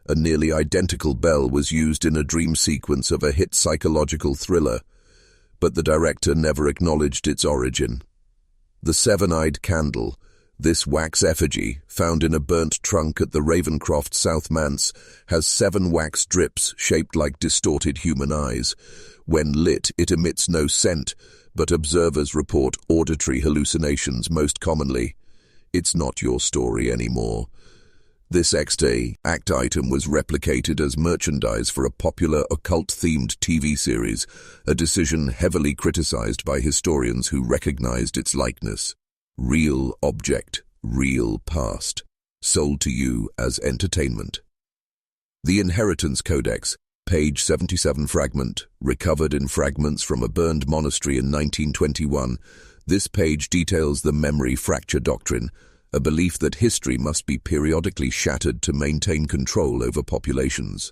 A nearly identical bell was used in a dream sequence of a hit psychological thriller, but the director never acknowledged its origin. The seven-eyed candle, this wax effigy, found in a burnt trunk at the Ravencroft South Manse, has 7 wax drips shaped like distorted human eyes. When lit, it emits no scent, but observers report auditory hallucinations most commonly. It's not your story anymore. This act item was replicated as merchandise for a popular occult-themed TV series, a decision heavily criticized by historians who recognized its likeness. Real object, real past, sold to you as entertainment. The Inheritance Codex, page 77 fragment, recovered in fragments from a burned monastery in 1921. This page details the memory fracture doctrine, a belief that history must be periodically shattered to maintain control over populations.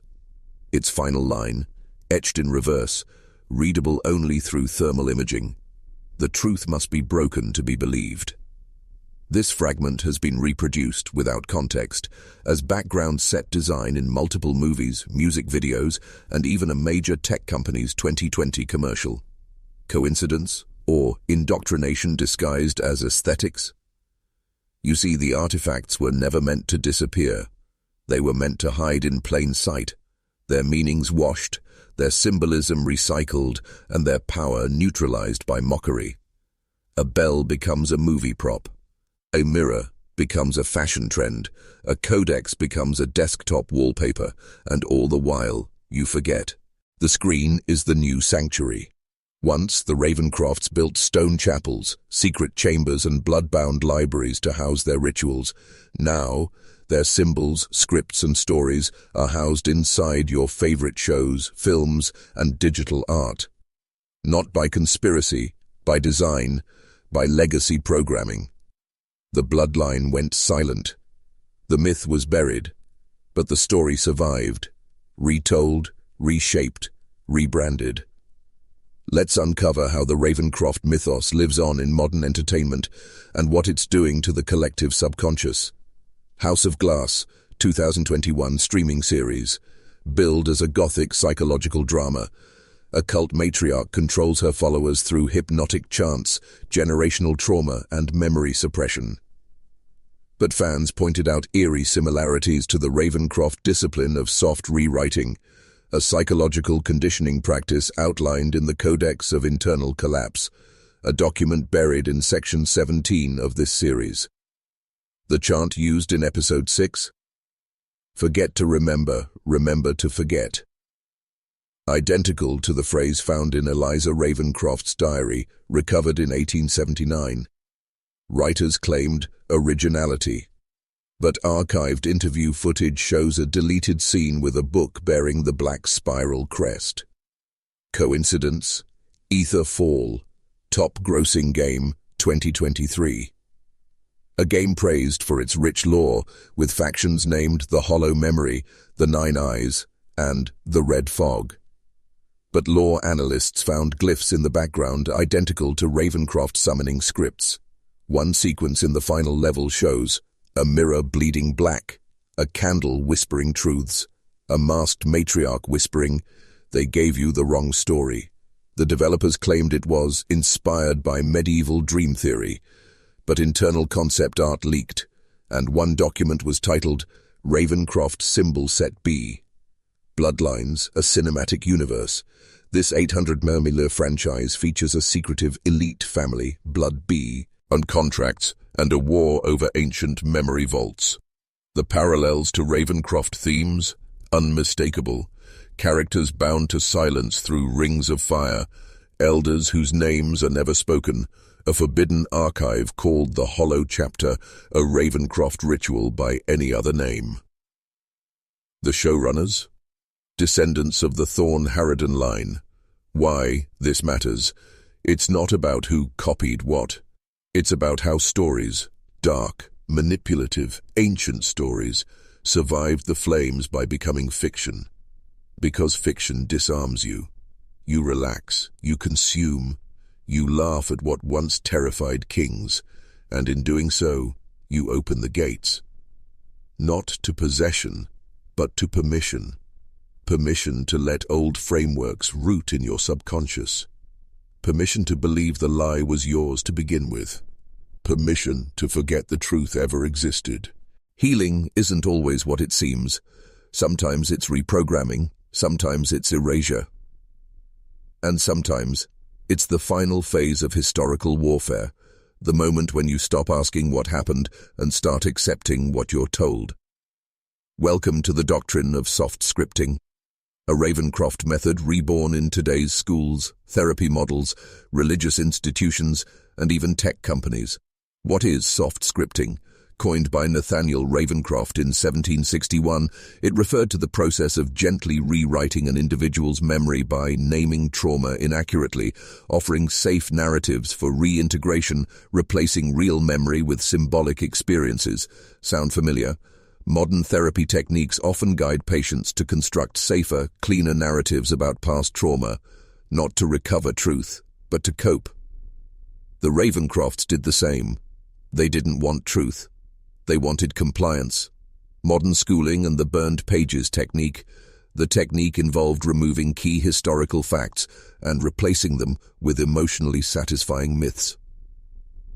Its final line, etched in reverse, readable only through thermal imaging: "The truth must be broken to be believed." This fragment has been reproduced, without context, as background set design in multiple movies, music videos, and even a major tech company's 2020 commercial. Coincidence? Or indoctrination disguised as aesthetics? You see, the artifacts were never meant to disappear. They were meant to hide in plain sight, their meanings washed, their symbolism recycled, and their power neutralized by mockery. A bell becomes a movie prop. A mirror becomes a fashion trend. A codex becomes a desktop wallpaper, and all the while, you forget. The screen is the new sanctuary. Once, the Ravencrofts built stone chapels, secret chambers, and blood-bound libraries to house their rituals. Now, their symbols, scripts, and stories are housed inside your favorite shows, films, and digital art. Not by conspiracy, by design, by legacy programming. The Bloodline went silent. The myth was buried, but the story survived, retold, reshaped, rebranded. Let's uncover how the Ravencroft mythos lives on in modern entertainment and what it's doing to the collective subconscious. House of Glass, 2021 streaming series. Billed as a gothic psychological drama, a cult matriarch controls her followers through hypnotic chants, generational trauma, and memory suppression. But fans pointed out eerie similarities to the Ravencroft discipline of soft rewriting, a psychological conditioning practice outlined in the Codex of Internal Collapse, a document buried in Section 17 of this series. The chant used in Episode 6? Forget to remember, remember to forget. Identical to the phrase found in Eliza Ravencroft's diary, recovered in 1879. Writers claimed originality, but archived interview footage shows a deleted scene with a book bearing the black spiral crest. Coincidence? Ether Fall, top grossing game, 2023. A game praised for its rich lore, with factions named the Hollow Memory, the Nine Eyes, and the Red Fog. But lore analysts found glyphs in the background identical to Ravencroft summoning scripts. One sequence in the final level shows a mirror bleeding black, a candle whispering truths, a masked matriarch whispering, "They gave you the wrong story." The developers claimed it was inspired by medieval dream theory, but internal concept art leaked, and one document was titled Ravencroft Symbol Set B. Bloodlines, a cinematic universe. This 800mm franchise features a secretive elite family, Blood B, on contracts and a war over ancient memory vaults. The parallels to Ravencroft themes? Unmistakable. Characters bound to silence through rings of fire, elders whose names are never spoken, a forbidden archive called the Hollow Chapter, a Ravencroft ritual by any other name. The showrunners? Descendants of the Thorn-Harridan line. Why this matters? It's not about who copied what. It's about how stories, dark, manipulative, ancient stories, survived the flames by becoming fiction. Because fiction disarms you. You relax, you consume, you laugh at what once terrified kings, and in doing so, you open the gates. Not to possession, but to permission. Permission to let old frameworks root in your subconscious. Permission to believe the lie was yours to begin with. Permission to forget the truth ever existed. Healing isn't always what it seems. Sometimes it's reprogramming, sometimes it's erasure. And sometimes it's the final phase of historical warfare, the moment when you stop asking what happened and start accepting what you're told. Welcome to the doctrine of soft scripting, a Ravencroft method reborn in today's schools, therapy models, religious institutions, and even tech companies. What is soft scripting? Coined by Nathaniel Ravencroft in 1761, it referred to the process of gently rewriting an individual's memory by naming trauma inaccurately, offering safe narratives for reintegration, replacing real memory with symbolic experiences. Sound familiar? Modern therapy techniques often guide patients to construct safer, cleaner narratives about past trauma, not to recover truth, but to cope. The Ravencrofts did the same. They didn't want truth. They wanted compliance. Modern schooling and the burned pages technique. The technique involved removing key historical facts and replacing them with emotionally satisfying myths.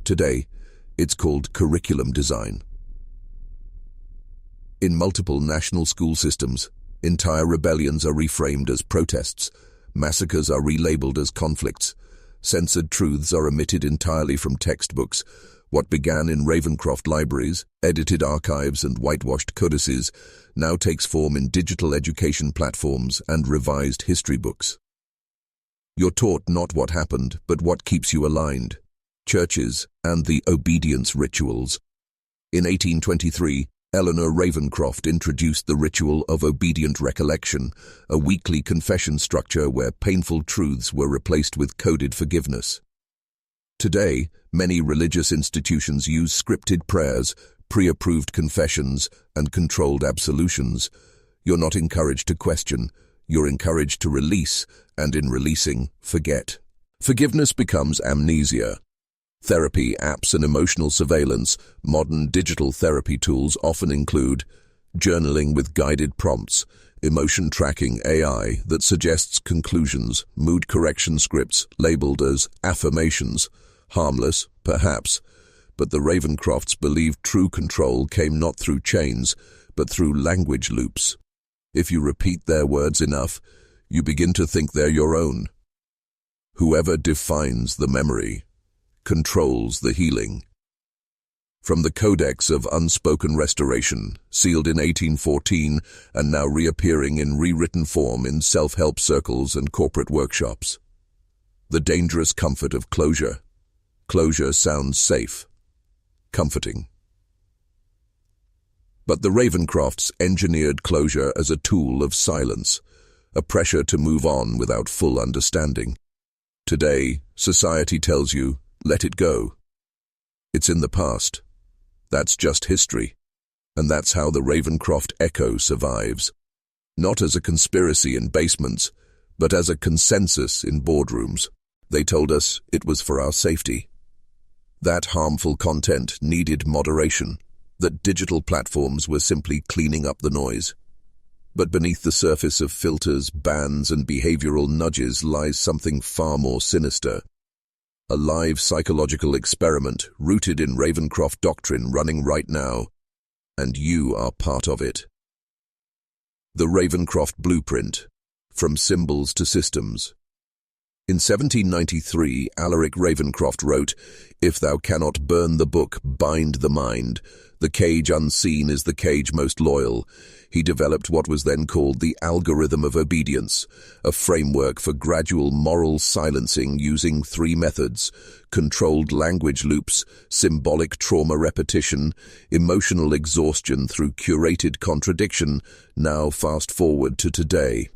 Today, it's called curriculum design. In multiple national school systems, entire rebellions are reframed as protests, massacres are relabeled as conflicts, censored truths are omitted entirely from textbooks. What began in Ravencroft libraries, edited archives and whitewashed codices now takes form in digital education platforms and revised history books. You're taught not what happened, but what keeps you aligned. Churches and the obedience rituals. In 1823, Eleanor Ravencroft introduced the ritual of obedient recollection, a weekly confession structure where painful truths were replaced with coded forgiveness. Today, many religious institutions use scripted prayers, pre-approved confessions, and controlled absolutions. You're not encouraged to question. You're encouraged to release, and in releasing, forget. Forgiveness becomes amnesia. Therapy apps and emotional surveillance, modern digital therapy tools often include journaling with guided prompts, emotion tracking AI that suggests conclusions, mood correction scripts labeled as affirmations. Harmless, perhaps, but the Ravencrofts believed true control came not through chains, but through language loops. If you repeat their words enough, you begin to think they're your own. Whoever defines the memory controls the healing. From the Codex of Unspoken Restoration, sealed in 1814 and now reappearing in rewritten form in self-help circles and corporate workshops. The dangerous comfort of closure. Closure sounds safe, comforting. But the Ravencrofts engineered closure as a tool of silence, a pressure to move on without full understanding. Today, society tells you, let it go. It's in the past. That's just history. And that's how the Ravencroft echo survives. Not as a conspiracy in basements, but as a consensus in boardrooms. They told us it was for our safety. That harmful content needed moderation, that digital platforms were simply cleaning up the noise. But beneath the surface of filters, bans, and behavioral nudges lies something far more sinister. A live psychological experiment rooted in Ravencroft doctrine running right now, and you are part of it. The Ravencroft Blueprint, From Symbols to Systems. In 1793, Alaric Ravencroft wrote, "If thou cannot burn the book, bind the mind. The cage unseen is the cage most loyal." He developed what was then called the algorithm of obedience, a framework for gradual moral silencing using 3 methods: controlled language loops, symbolic trauma repetition, emotional exhaustion through curated contradiction. Now fast forward to today.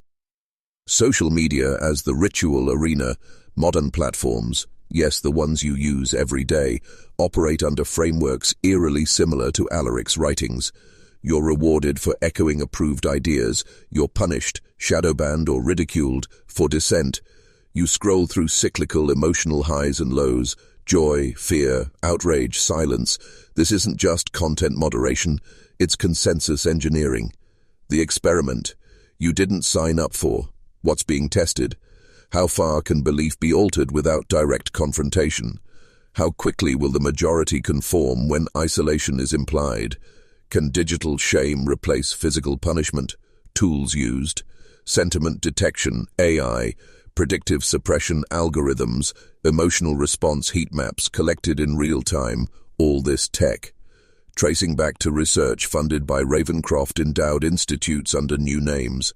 Social media as the ritual arena, modern platforms, yes, the ones you use every day, operate under frameworks eerily similar to Alaric's writings. You're rewarded for echoing approved ideas. You're punished, shadow-banned, or ridiculed for dissent. You scroll through cyclical emotional highs and lows, joy, fear, outrage, silence. This isn't just content moderation, it's consensus engineering. The experiment you didn't sign up for. What's being tested? How far can belief be altered without direct confrontation? How quickly will the majority conform when isolation is implied? Can digital shame replace physical punishment? Tools used: sentiment detection, AI, predictive suppression algorithms, emotional response heat maps collected in real time, all this tech. Tracing back to research funded by Ravencroft-endowed institutes under new names.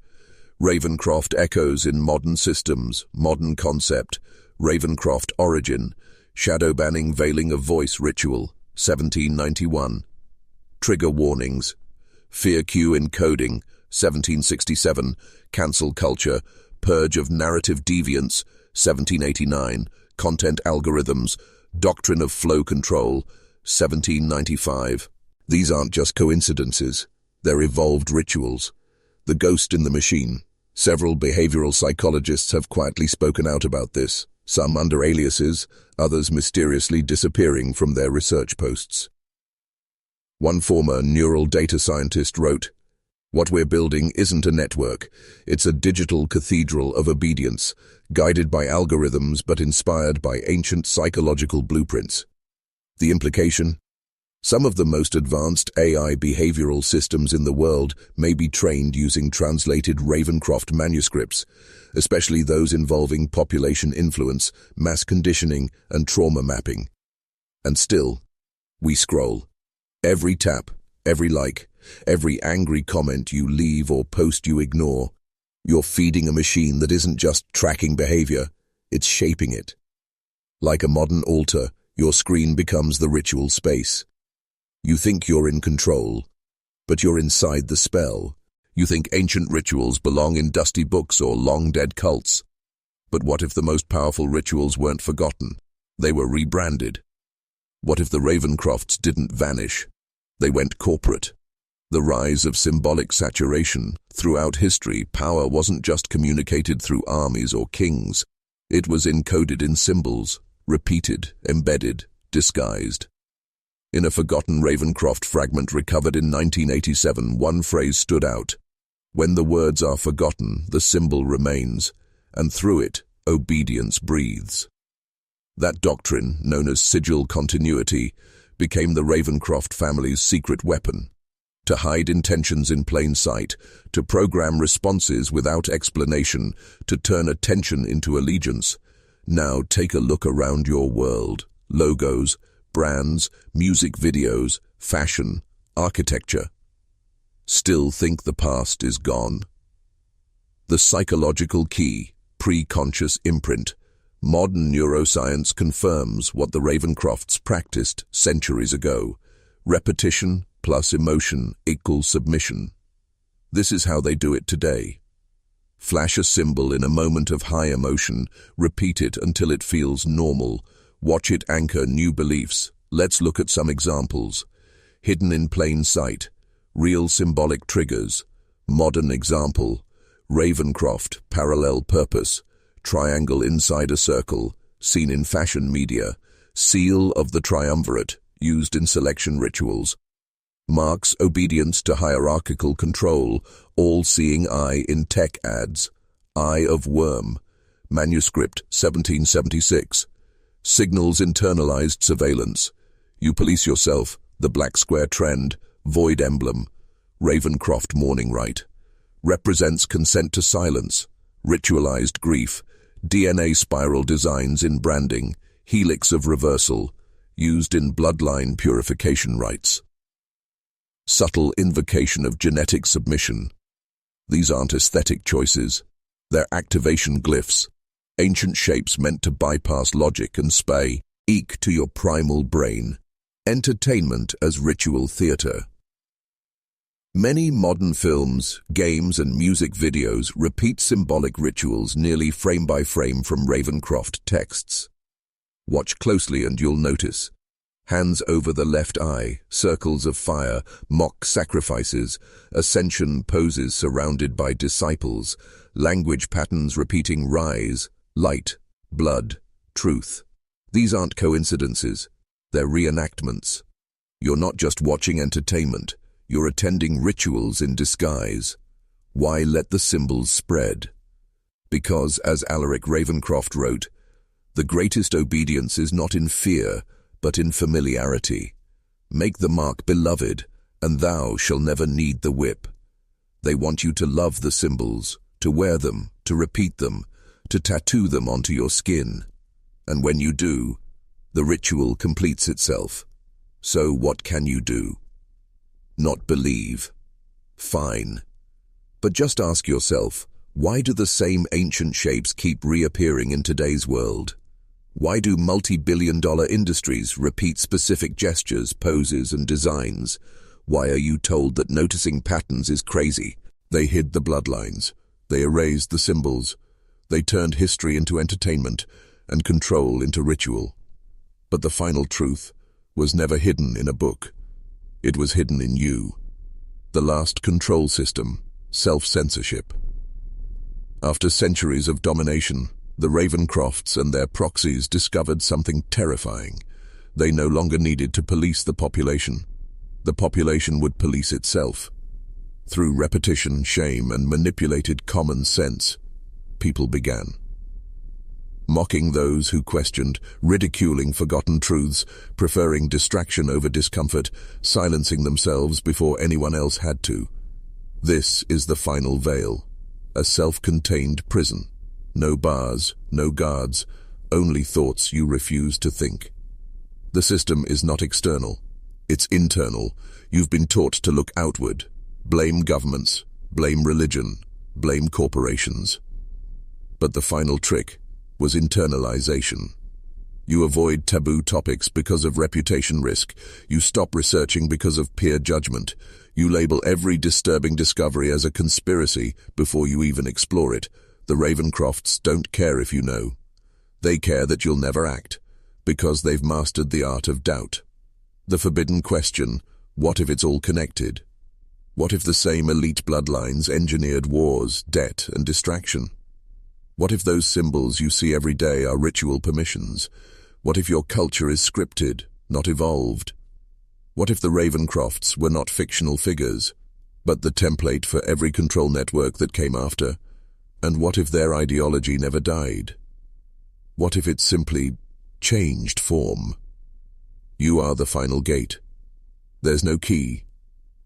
Ravencroft echoes in modern systems, modern concept, Ravencroft origin, shadow banning veiling of voice ritual, 1791. Trigger warnings, fear cue encoding, 1767, cancel culture, purge of narrative deviance, 1789, content algorithms, doctrine of flow control, 1795. These aren't just coincidences, they're evolved rituals. The ghost in the machine. Several behavioral psychologists have quietly spoken out about this, some under aliases, others mysteriously disappearing from their research posts. One former neural data scientist wrote, "What we're building isn't a network, it's a digital cathedral of obedience, guided by algorithms but inspired by ancient psychological blueprints." The implication? Some of the most advanced AI behavioral systems in the world may be trained using translated Ravencroft manuscripts, especially those involving population influence, mass conditioning, and trauma mapping. And still, we scroll. Every tap, every like, every angry comment you leave or post you ignore. You're feeding a machine that isn't just tracking behavior, it's shaping it. Like a modern altar, your screen becomes the ritual space. You think you're in control, but you're inside the spell. You think ancient rituals belong in dusty books or long-dead cults. But what if the most powerful rituals weren't forgotten? They were rebranded. What if the Ravencrofts didn't vanish? They went corporate. The rise of symbolic saturation. Throughout history, power wasn't just communicated through armies or kings. It was encoded in symbols, repeated, embedded, disguised. In a forgotten Ravencroft fragment recovered in 1987, one phrase stood out. When the words are forgotten, the symbol remains, and through it, obedience breathes. That doctrine, known as sigil continuity, became the Ravencroft family's secret weapon. To hide intentions in plain sight, to program responses without explanation, to turn attention into allegiance. Now take a look around your world. Logos, brands, music videos, fashion, architecture. Still think the past is gone? The psychological key, pre-conscious imprint. Modern neuroscience confirms what the Ravencrofts practiced centuries ago. Repetition plus emotion equals submission. This is how they do it today. Flash a symbol in a moment of high emotion, repeat it until it feels normal. Watch it anchor new beliefs. Let's look at some examples. Hidden in plain sight. Real symbolic triggers. Modern example. Ravencroft, parallel purpose. Triangle inside a circle, seen in fashion media. Seal of the triumvirate, used in selection rituals. Marks obedience to hierarchical control, all-seeing eye in tech ads. Eye of Worm. Manuscript 1776. Signals internalized surveillance. You police yourself. The black square trend. Void emblem. Ravencroft mourning rite. Represents consent to silence. Ritualized grief. DNA spiral designs in branding. Helix of reversal. Used in bloodline purification rites. Subtle invocation of genetic submission. These aren't aesthetic choices. They're activation glyphs. Ancient shapes meant to bypass logic and spay. Eke to your primal brain. Entertainment as ritual theater. Many modern films, games and music videos repeat symbolic rituals nearly frame by frame from Ravencroft texts. Watch closely and you'll notice. Hands over the left eye, circles of fire, mock sacrifices, ascension poses surrounded by disciples, language patterns repeating rise, light, blood, truth. These aren't coincidences, they're reenactments. You're not just watching entertainment, you're attending rituals in disguise. Why let the symbols spread? Because, as Alaric Ravencroft wrote, the greatest obedience is not in fear, but in familiarity. Make the mark beloved, and thou shall never need the whip. They want you to love the symbols, to wear them, to repeat them, to tattoo them onto your skin. And when you do, the ritual completes itself. So what can you do? Not believe. Fine. But just ask yourself, why do the same ancient shapes keep reappearing in today's world? Why do multi-billion-dollar industries repeat specific gestures, poses, and designs? Why are you told that noticing patterns is crazy? They hid the bloodlines. They erased the symbols. They turned history into entertainment and control into ritual. But the final truth was never hidden in a book. It was hidden in you. The last control system, self-censorship. After centuries of domination, the Ravencrofts and their proxies discovered something terrifying. They no longer needed to police the population. The population would police itself. Through repetition, shame, and manipulated common sense, people began. Mocking those who questioned, ridiculing forgotten truths, preferring distraction over discomfort, silencing themselves before anyone else had to. This is the final veil, a self-contained prison. No bars, no guards, only thoughts you refuse to think. The system is not external, it's internal. You've been taught to look outward, blame governments, blame religion, blame corporations. But the final trick was internalization. You avoid taboo topics because of reputation risk. You stop researching because of peer judgment. You label every disturbing discovery as a conspiracy before you even explore it. The Ravencrofts don't care if you know. They care that you'll never act, because they've mastered the art of doubt. The forbidden question, what if it's all connected? What if the same elite bloodlines engineered wars, debt, and distraction? What if those symbols you see every day are ritual permissions? What if your culture is scripted, not evolved? What if the Ravencrofts were not fictional figures, but the template for every control network that came after? And what if their ideology never died? What if it simply changed form? You are the final gate. There's no key,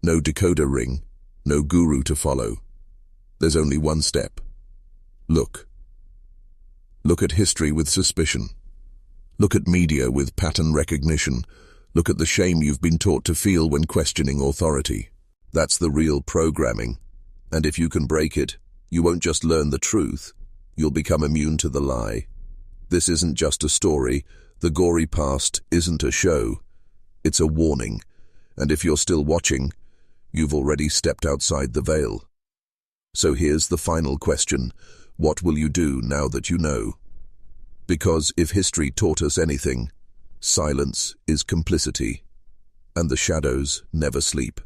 no decoder ring, no guru to follow. There's only one step. Look. Look at history with suspicion. Look at media with pattern recognition. Look at the shame you've been taught to feel when questioning authority. That's the real programming. And if you can break it, you won't just learn the truth, you'll become immune to the lie. This isn't just a story. The gory past isn't a show. It's a warning. And if you're still watching, you've already stepped outside the veil. So here's the final question. What will you do now that you know? Because if history taught us anything, silence is complicity, and the shadows never sleep.